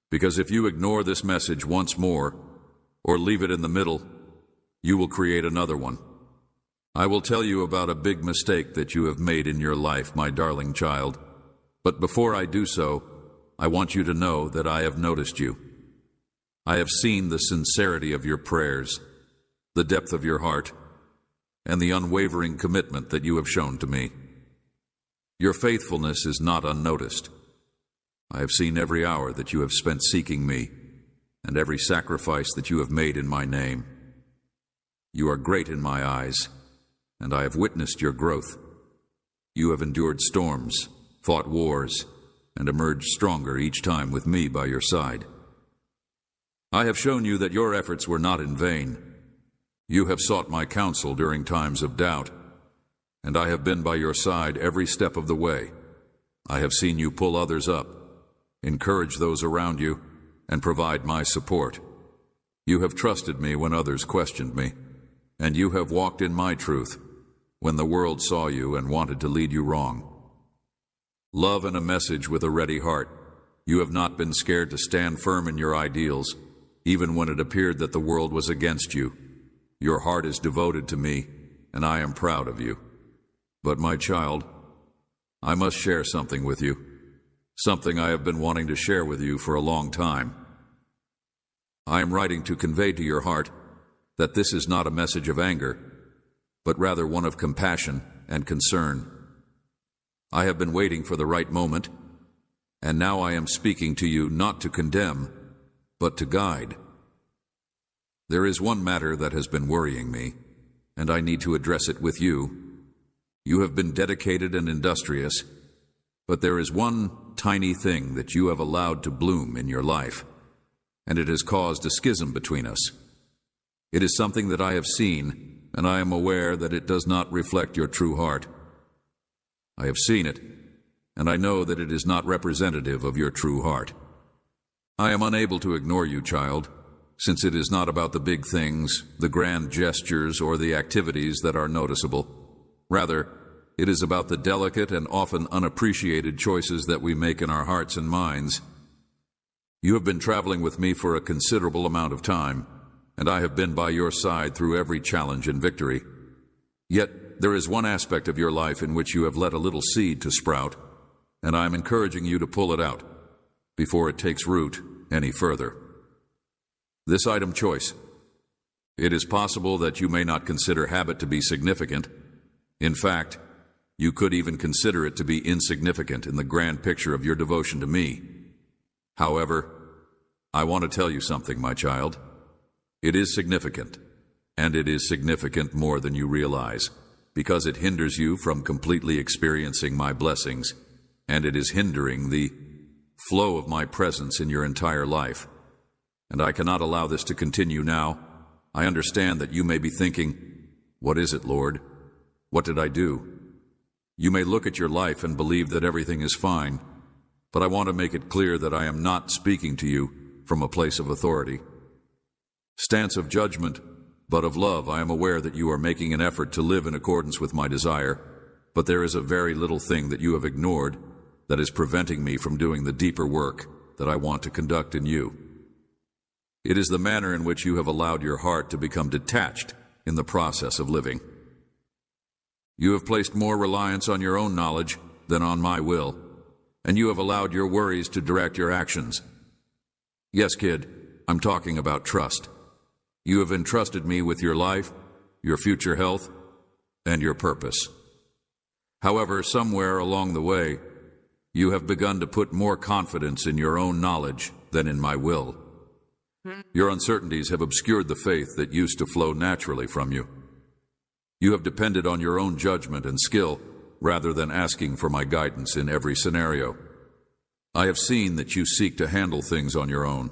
because if you ignore this message once more, or leave it in the middle, you will create another one. I will tell you about a big mistake that you have made in your life, my darling child. But before I do so, I want you to know that I have noticed you. I have seen the sincerity of your prayers, the depth of your heart, and the unwavering commitment that you have shown to me. Your faithfulness is not unnoticed. I have seen every hour that you have spent seeking me, and every sacrifice that you have made in my name. You are great in my eyes, and I have witnessed your growth. You have endured storms, fought wars, and emerged stronger each time with me by your side. I have shown you that your efforts were not in vain. You have sought my counsel during times of doubt, and I have been by your side every step of the way. I have seen you pull others up, encourage those around you, and provide my support. You have trusted me when others questioned me, and you have walked in my truth when the world saw you and wanted to lead you wrong. Love and a message with a ready heart. You have not been scared to stand firm in your ideals, even when it appeared that the world was against you. Your heart is devoted to me, and I am proud of you. But my child, I must share something with you, something I have been wanting to share with you for a long time. I am writing to convey to your heart that this is not a message of anger, but rather one of compassion and concern. I have been waiting for the right moment, and now I am speaking to you not to condemn, but to guide. There is one matter that has been worrying me, and I need to address it with you. You have been dedicated and industrious, but there is one tiny thing that you have allowed to bloom in your life. and it has caused a schism between us. It is something that I have seen, and I am aware that it does not reflect your true heart. I have seen it, and I know that it is not representative of your true heart. I am unable to ignore you, child, since it is not about the big things, the grand gestures, or the activities that are noticeable. Rather, it is about the delicate and often unappreciated choices that we make in our hearts and minds. You have been traveling with me for a considerable amount of time, and I have been by your side through every challenge and victory. Yet, there is one aspect of your life in which you have let a little seed to sprout, and I am encouraging you to pull it out before it takes root any further. This item choice. It is possible that you may not consider habit to be significant. In fact, you could even consider it to be insignificant in the grand picture of your devotion to me. However, I want to tell you something, my child. It is significant, and it is significant more than you realize, because it hinders you from completely experiencing my blessings, and it is hindering the flow of my presence in your entire life. And I cannot allow this to continue now. I understand that you may be thinking, "What is it, Lord? What did I do?" You may look at your life and believe that everything is fine, but I want to make it clear that I am not speaking to you from a place of authority, stance of judgment, but of love. I am aware that you are making an effort to live in accordance with my desire, but there is a very little thing that you have ignored that is preventing me from doing the deeper work that I want to conduct in you. It is the manner in which you have allowed your heart to become detached in the process of living. You have placed more reliance on your own knowledge than on my will, and you have allowed your worries to direct your actions. Yes, kid, I'm talking about trust. You have entrusted me with your life, your future health, and your purpose. However, somewhere along the way, you have begun to put more confidence in your own knowledge than in my will. Your uncertainties have obscured the faith that used to flow naturally from you. You have depended on your own judgment and skill rather than asking for my guidance in every scenario. I have seen that you seek to handle things on your own.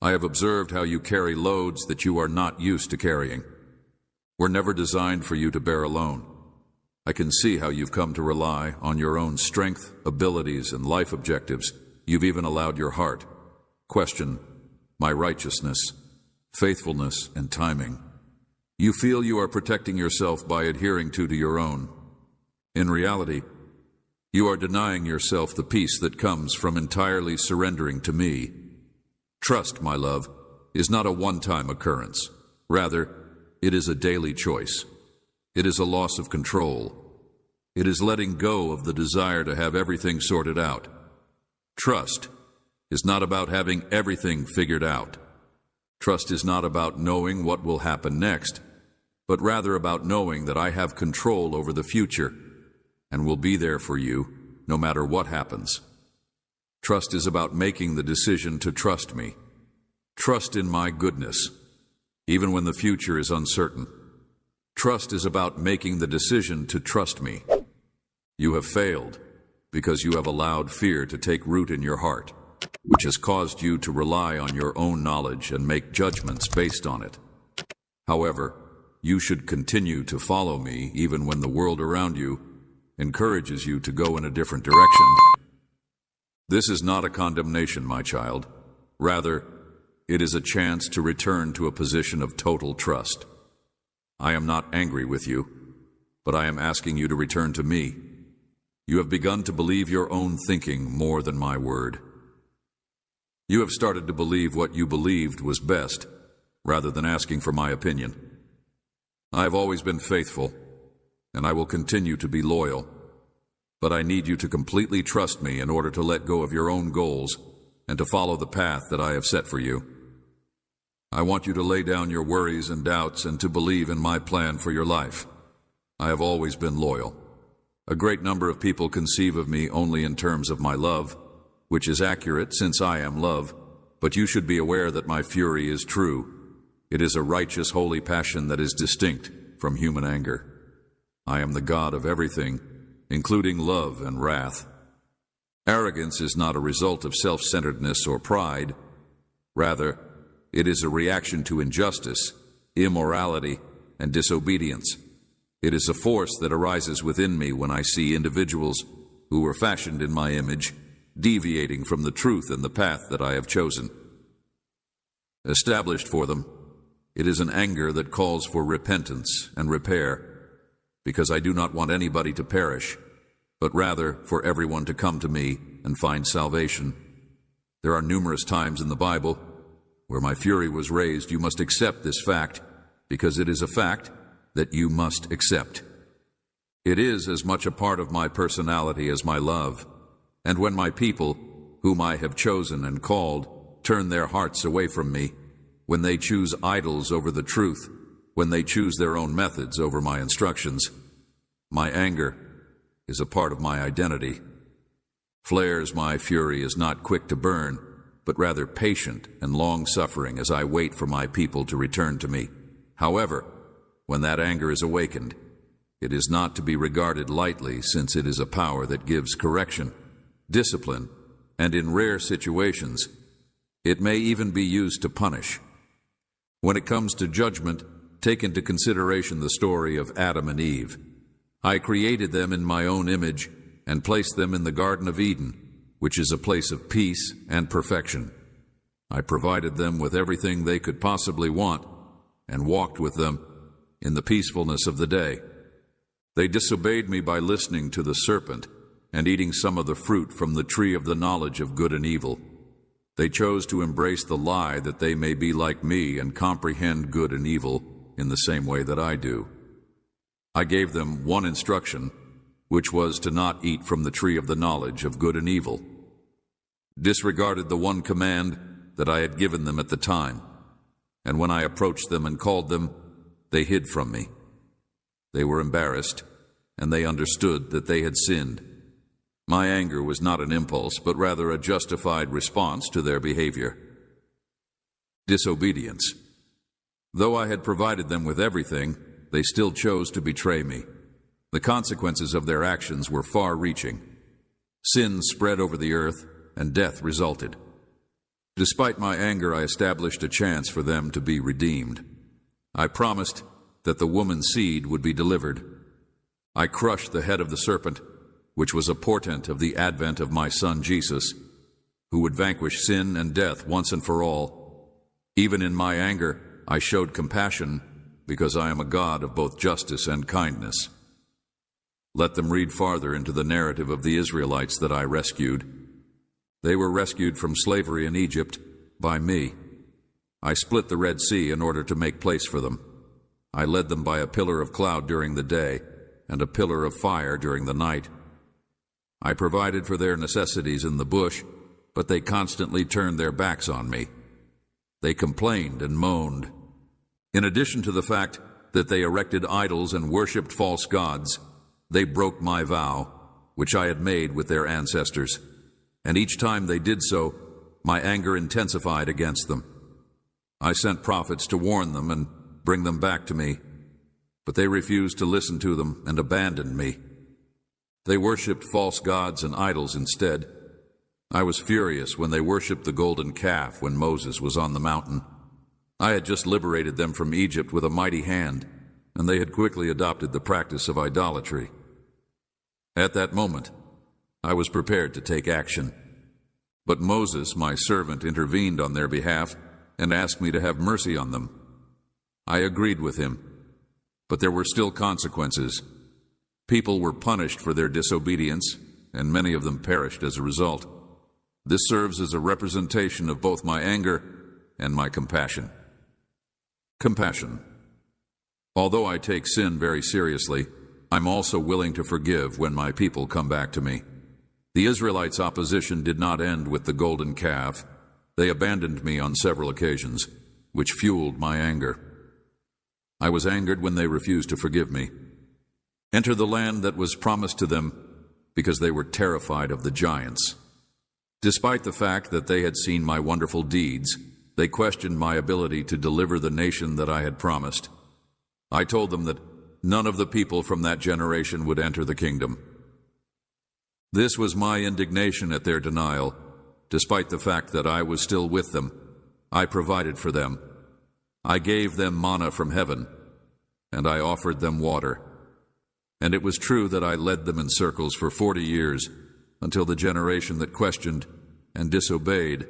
I have observed how you carry loads that you are not used to carrying. Were never designed for you to bear alone. I can see how you've come to rely on your own strength, abilities, and life objectives. You've even allowed your heart question my righteousness, faithfulness, and timing. You feel you are protecting yourself by adhering to your own. In reality, you are denying yourself the peace that comes from entirely surrendering to me. Trust, my love, is not a one-time occurrence. Rather, it is a daily choice. It is a loss of control. It is letting go of the desire to have everything sorted out. Trust is not about having everything figured out. Trust is not about knowing what will happen next, but rather about knowing that I have control over the future and will be there for you no matter what happens. Trust is about making the decision to trust me. Trust in my goodness, even when the future is uncertain. Trust is about making the decision to trust me. You have failed because you have allowed fear to take root in your heart, which has caused you to rely on your own knowledge and make judgments based on it. However, you should continue to follow me even when the world around you encourages you to go in a different direction. This is not a condemnation, my child. Rather, it is a chance to return to a position of total trust. I am not angry with you, but I am asking you to return to me. You have begun to believe your own thinking more than my word. You have started to believe what you believed was best, rather than asking for my opinion. I have always been faithful, and I will continue to be loyal, but I need you to completely trust me in order to let go of your own goals and to follow the path that I have set for you. I want you to lay down your worries and doubts and to believe in my plan for your life. I have always been loyal. A great number of people conceive of me only in terms of my love, which is accurate since I am love, but you should be aware that my fury is true. It is a righteous, holy passion that is distinct from human anger. I am the God of everything, including love and wrath. Arrogance is not a result of self-centeredness or pride. Rather, it is a reaction to injustice, immorality, and disobedience. It is a force that arises within me when I see individuals who were fashioned in my image deviating from the truth and the path that I have chosen. Established for them, it is an anger that calls for repentance and repair, because I do not want anybody to perish, but rather for everyone to come to me and find salvation. There are numerous times in the Bible where my fury was raised. You must accept this fact, because it is a fact that you must accept. It is as much a part of my personality as my love, and when my people, whom I have chosen and called, turn their hearts away from me, when they choose idols over the truth, when they choose their own methods over my instructions, my anger is a part of my identity. Flares my fury is not quick to burn, but rather patient and long-suffering as I wait for my people to return to me. However, when that anger is awakened, it is not to be regarded lightly, since it is a power that gives correction, discipline, and in rare situations, it may even be used to punish. When it comes to judgment, take into consideration the story of Adam and Eve. I created them in my own image and placed them in the Garden of Eden, which is a place of peace and perfection. I provided them with everything they could possibly want and walked with them in the peacefulness of the day. They disobeyed me by listening to the serpent and eating some of the fruit from the tree of the knowledge of good and evil. They chose to embrace the lie that they may be like me and comprehend good and evil in the same way that I do. I gave them one instruction, which was to not eat from the tree of the knowledge of good and evil. Disregarded the one command that I had given them at the time, and when I approached them and called them, they hid from me. They were embarrassed, and they understood that they had sinned. My anger was not an impulse, but rather a justified response to their behavior. Disobedience. Though I had provided them with everything, they still chose to betray me. The consequences of their actions were far-reaching. Sin spread over the earth, and death resulted. Despite my anger, I established a chance for them to be redeemed. I promised that the woman's seed would be delivered. I crushed the head of the serpent, which was a portent of the advent of my son Jesus, who would vanquish sin and death once and for all. Even in my anger, I showed compassion, because I am a God of both justice and kindness. Let them read farther into the narrative of the Israelites that I rescued. They were rescued from slavery in Egypt by me. I split the Red Sea in order to make place for them. I led them by a pillar of cloud during the day and a pillar of fire during the night. I provided for their necessities in the bush, but they constantly turned their backs on me. They complained and moaned. In addition to the fact that they erected idols and worshipped false gods, they broke my vow, which I had made with their ancestors, and each time they did so, my anger intensified against them. I sent prophets to warn them and bring them back to me, but they refused to listen to them and abandoned me. They worshipped false gods and idols instead. I was furious when they worshipped the golden calf when Moses was on the mountain. I had just liberated them from Egypt with a mighty hand, and they had quickly adopted the practice of idolatry. At that moment, I was prepared to take action. But Moses, my servant, intervened on their behalf and asked me to have mercy on them. I agreed with him, but there were still consequences. People were punished for their disobedience, and many of them perished as a result. This serves as a representation of both my anger and my compassion. Compassion. Although I take sin very seriously, I'm also willing to forgive when my people come back to me. The Israelites' opposition did not end with the golden calf. They abandoned me on several occasions, which fueled my anger. I was angered when they refused to forgive me. Enter the land that was promised to them, because they were terrified of the giants. Despite the fact that they had seen my wonderful deeds, they questioned my ability to deliver the nation that I had promised. I told them that none of the people from that generation would enter the kingdom. This was my indignation at their denial, despite the fact that I was still with them. I provided for them. I gave them manna from heaven, and I offered them water. And it was true that I led them in circles for 40 years, until the generation that questioned and disobeyed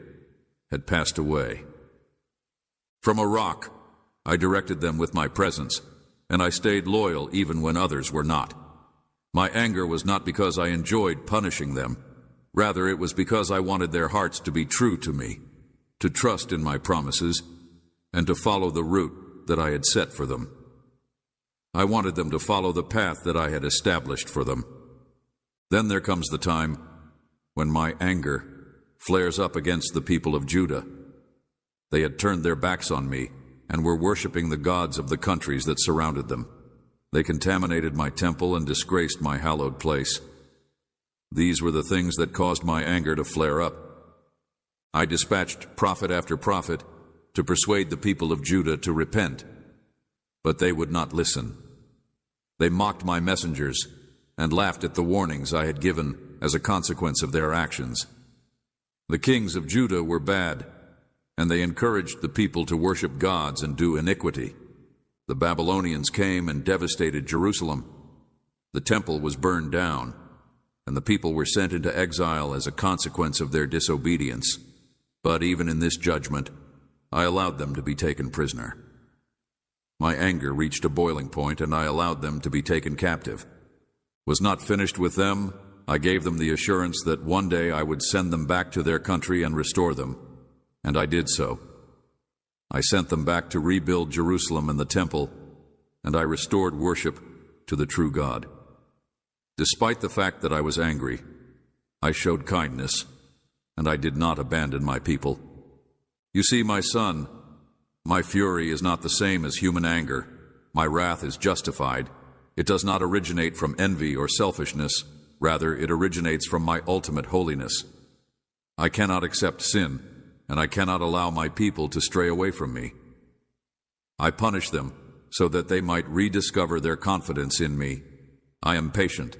had passed away. From a rock, I directed them with my presence, and I stayed loyal even when others were not. My anger was not because I enjoyed punishing them. Rather, it was because I wanted their hearts to be true to me, to trust in my promises, and to follow the route that I had set for them. I wanted them to follow the path that I had established for them. Then there comes the time when my anger flares up against the people of Judah. They had turned their backs on me and were worshiping the gods of the countries that surrounded them. They contaminated my temple and disgraced my hallowed place. These were the things that caused my anger to flare up. I dispatched prophet after prophet to persuade the people of Judah to repent, but they would not listen. They mocked my messengers and laughed at the warnings I had given as a consequence of their actions. The kings of Judah were bad, and they encouraged the people to worship gods and do iniquity. The Babylonians came and devastated Jerusalem. The temple was burned down, and the people were sent into exile as a consequence of their disobedience. But even in this judgment, I allowed them to be taken prisoner. My anger reached a boiling point, and I allowed them to be taken captive. Was not finished with them, I gave them the assurance that one day I would send them back to their country and restore them, and I did so. I sent them back to rebuild Jerusalem and the temple, and I restored worship to the true God. Despite the fact that I was angry, I showed kindness, and I did not abandon my people. You see, my son, my fury is not the same as human anger. My wrath is justified. It does not originate from envy or selfishness. Rather, it originates from my ultimate holiness. I cannot accept sin, and I cannot allow my people to stray away from me. I punish them so that they might rediscover their confidence in me. I am patient.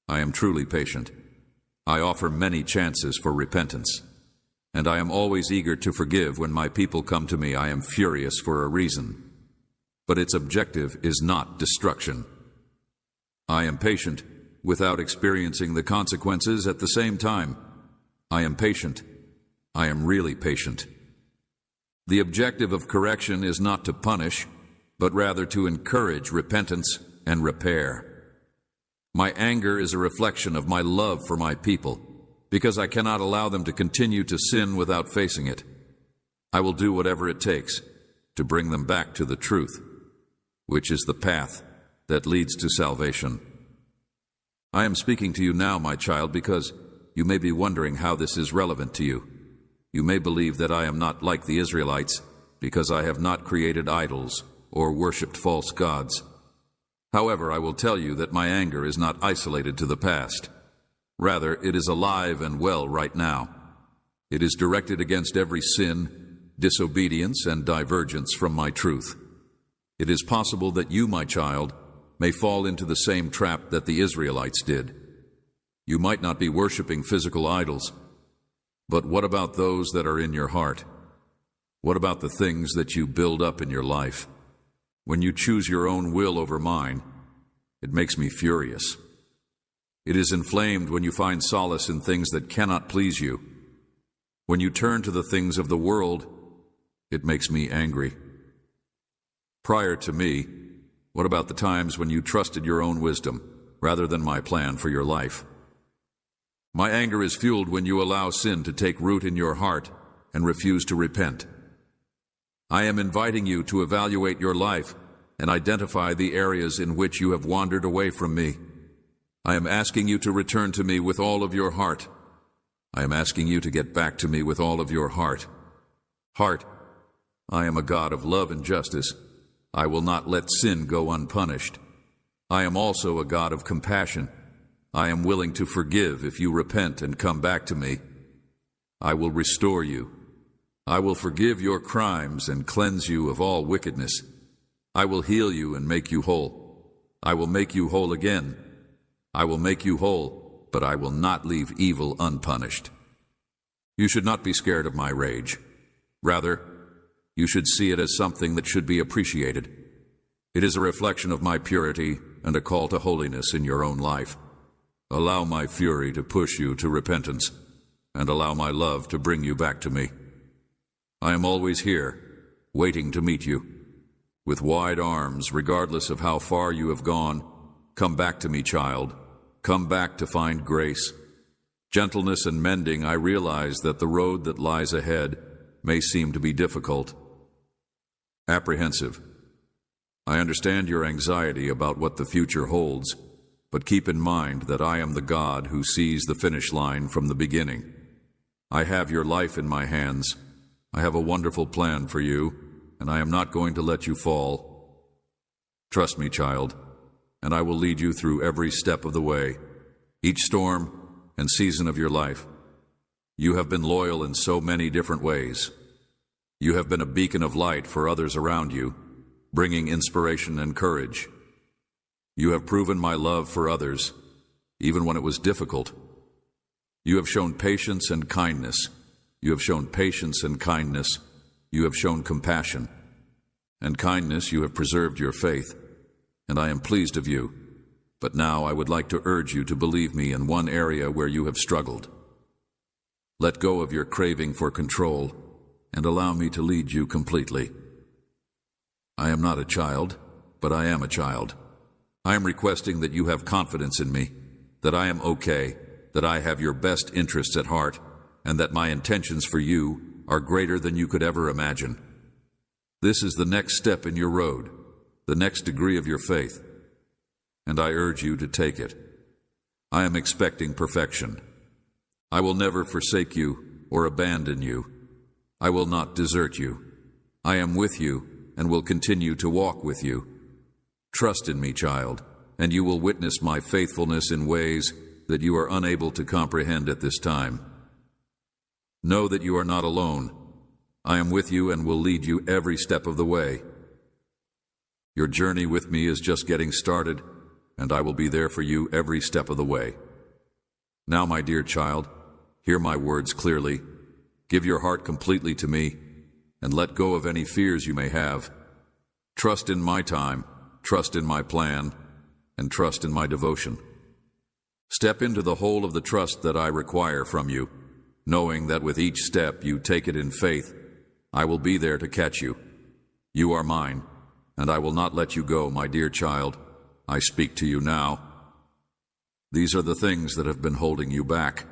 I am truly patient. I offer many chances for repentance, and I am always eager to forgive when my people come to me. I am furious for a reason, but its objective is not destruction. I am patient without experiencing the consequences at the same time. I am patient. I am really patient. The objective of correction is not to punish, but rather to encourage repentance and repair. My anger is a reflection of my love for my people, because I cannot allow them to continue to sin without facing it. I will do whatever it takes to bring them back to the truth, which is the path that leads to salvation. I am speaking to you now, my child, because you may be wondering how this is relevant to you. You may believe that I am not like the Israelites because I have not created idols or worshipped false gods. However, I will tell you that my anger is not isolated to the past. Rather, it is alive and well right now. It is directed against every sin, disobedience, and divergence from my truth. It is possible that you, my child, may fall into the same trap that the Israelites did. You might not be worshiping physical idols, but what about those that are in your heart? What about the things that you build up in your life? When you choose your own will over mine, it makes me furious. It is inflamed when you find solace in things that cannot please you. When you turn to the things of the world, it makes me angry. Prior to me, what about the times when you trusted your own wisdom rather than my plan for your life? My anger is fueled when you allow sin to take root in your heart and refuse to repent. I am inviting you to evaluate your life and identify the areas in which you have wandered away from me. I am asking you to return to me with all of your heart. I am asking you to get back to me with all of your heart. Heart, I am a God of love and justice. I will not let sin go unpunished. I am also a God of compassion. I am willing to forgive if you repent and come back to me. I will restore you. I will forgive your crimes and cleanse you of all wickedness. I will heal you and make you whole. I will make you whole again. I will make you whole, but I will not leave evil unpunished. You should not be scared of my rage. Rather, you should see it as something that should be appreciated. It is a reflection of my purity and a call to holiness in your own life. Allow my fury to push you to repentance, and allow my love to bring you back to me. I am always here, waiting to meet you. With wide arms, regardless of how far you have gone, come back to me, child. Come back to find grace. Gentleness and mending, I realize that the road that lies ahead may seem to be difficult. Apprehensive. I understand your anxiety about what the future holds, but keep in mind that I am the God who sees the finish line from the beginning. I have your life in my hands. I have a wonderful plan for you, and I am not going to let you fall. Trust me, child, and I will lead you through every step of the way, each storm and season of your life. You have been loyal in so many different ways. You have been a beacon of light for others around you, bringing inspiration and courage. You have proven my love for others, even when it was difficult. You have shown patience and kindness. You have shown patience and kindness. You have shown compassion. And kindness, you have preserved your faith, and I am pleased of you. But now I would like to urge you to believe me in one area where you have struggled. Let go of your craving for control, and allow me to lead you completely. I am not a child, but I am a child. I am requesting that you have confidence in me, that I am okay, that I have your best interests at heart, and that my intentions for you are greater than you could ever imagine. This is the next step in your road, the next degree of your faith, and I urge you to take it. I am expecting perfection. I will never forsake you or abandon you. I will not desert you. I am with you and will continue to walk with you. Trust in me, child, and you will witness my faithfulness in ways that you are unable to comprehend at this time. Know that you are not alone. I am with you and will lead you every step of the way. Your journey with me is just getting started, and I will be there for you every step of the way. Now, my dear child, hear my words clearly. Give your heart completely to me, and let go of any fears you may have. Trust in my time, trust in my plan, and trust in my devotion. Step into the whole of the trust that I require from you, knowing that with each step you take it in faith, I will be there to catch you. You are mine, and I will not let you go, my dear child. I speak to you now. These are the things that have been holding you back.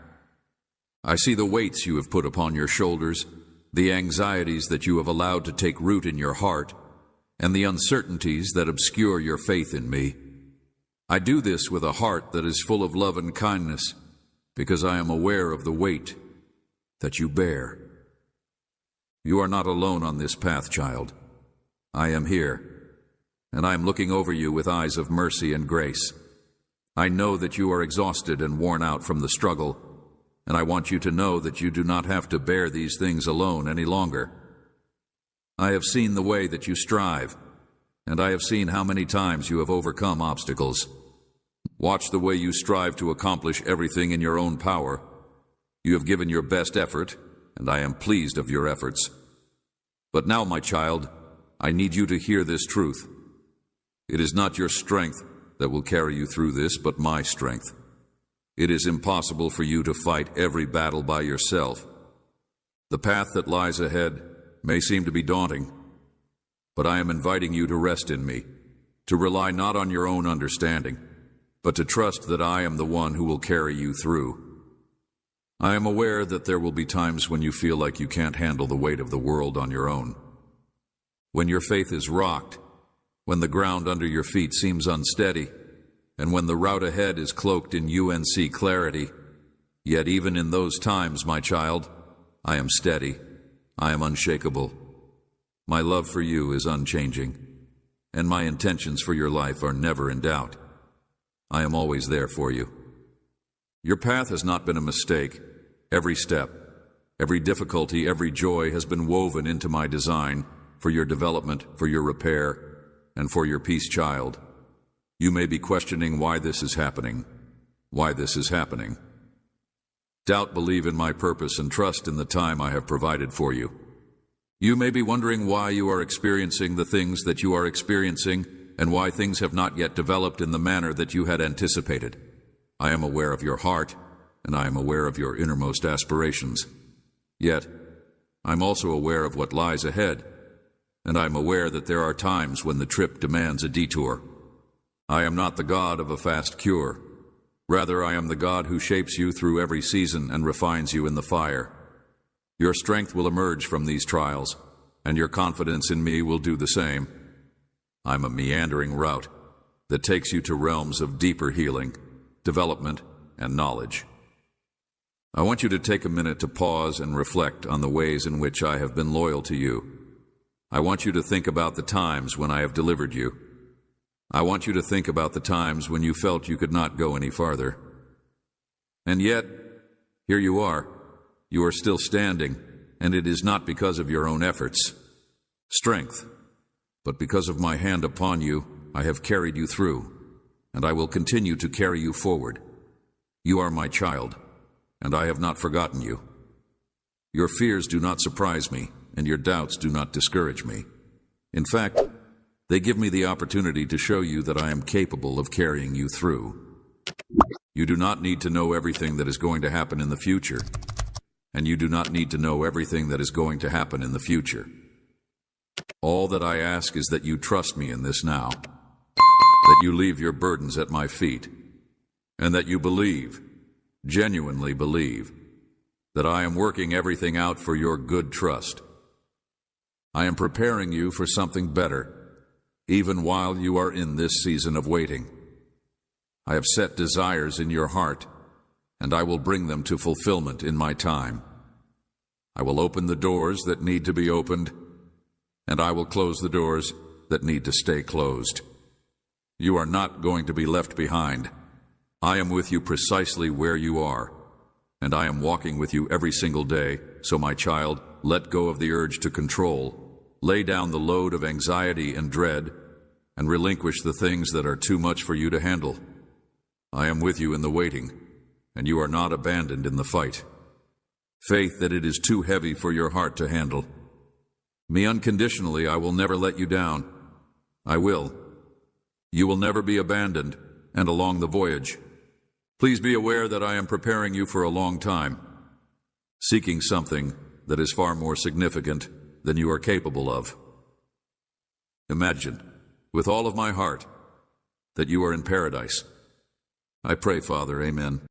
I see the weights you have put upon your shoulders, the anxieties that you have allowed to take root in your heart, and the uncertainties that obscure your faith in me. I do this with a heart that is full of love and kindness, because I am aware of the weight that you bear. You are not alone on this path, child. I am here, and I am looking over you with eyes of mercy and grace. I know that you are exhausted and worn out from the struggle, and I want you to know that you do not have to bear these things alone any longer. I have seen the way that you strive, and I have seen how many times you have overcome obstacles. Watch the way you strive to accomplish everything in your own power. You have given your best effort, and I am pleased of your efforts. But now, my child, I need you to hear this truth. It is not your strength that will carry you through this, but my strength. It is impossible for you to fight every battle by yourself. The path that lies ahead may seem to be daunting, but I am inviting you to rest in me, to rely not on your own understanding, but to trust that I am the one who will carry you through. I am aware that there will be times when you feel like you can't handle the weight of the world on your own. When your faith is rocked, when the ground under your feet seems unsteady, and when the route ahead is cloaked in UNC clarity. Yet even in those times, my child, I am steady. I am unshakable. My love for you is unchanging, and my intentions for your life are never in doubt. I am always there for you. Your path has not been a mistake. Every step, every difficulty, every joy has been woven into my design for your development, for your repair, and for your peace, child. You may be questioning why this is happening. Why this is happening. Doubt, believe in my purpose, and trust in the time I have provided for you. You may be wondering why you are experiencing the things that you are experiencing and why things have not yet developed in the manner that you had anticipated. I am aware of your heart, and I am aware of your innermost aspirations. Yet, I'm also aware of what lies ahead, and I'm aware that there are times when the trip demands a detour. I am not the God of a fast cure. Rather, I am the God who shapes you through every season and refines you in the fire. Your strength will emerge from these trials, and your confidence in me will do the same. I'm a meandering route that takes you to realms of deeper healing, development, and knowledge. I want you to take a minute to pause and reflect on the ways in which I have been loyal to you. I want you to think about the times when I have delivered you. I want you to think about the times when you felt you could not go any farther. And yet, here you are. You are still standing, and it is not because of your own efforts, strength, but because of my hand upon you, I have carried you through, and I will continue to carry you forward. You are my child, and I have not forgotten you. Your fears do not surprise me, and your doubts do not discourage me. In fact, they give me the opportunity to show you that I am capable of carrying you through. You do not need to know everything that is going to happen in the future, and you do not need to know everything that is going to happen in the future. All that I ask is that you trust me in this now, that you leave your burdens at my feet, and that you believe, genuinely believe, that I am working everything out for your good trust. I am preparing you for something better, even while you are in this season of waiting. I have set desires in your heart, and I will bring them to fulfillment in my time. I will open the doors that need to be opened, and I will close the doors that need to stay closed. You are not going to be left behind. I am with you precisely where you are, and I am walking with you every single day. So, my child, let go of the urge to control, lay down the load of anxiety and dread, and relinquish the things that are too much for you to handle. I am with you in the waiting, and you are not abandoned in the fight. Faith that it is too heavy for your heart to handle. Me unconditionally, I will never let you down. I will. You will never be abandoned, and along the voyage. Please be aware that I am preparing you for a long time, seeking something that is far more significant than you are capable of. Imagine, with all of my heart, that you are in paradise. I pray, Father, amen.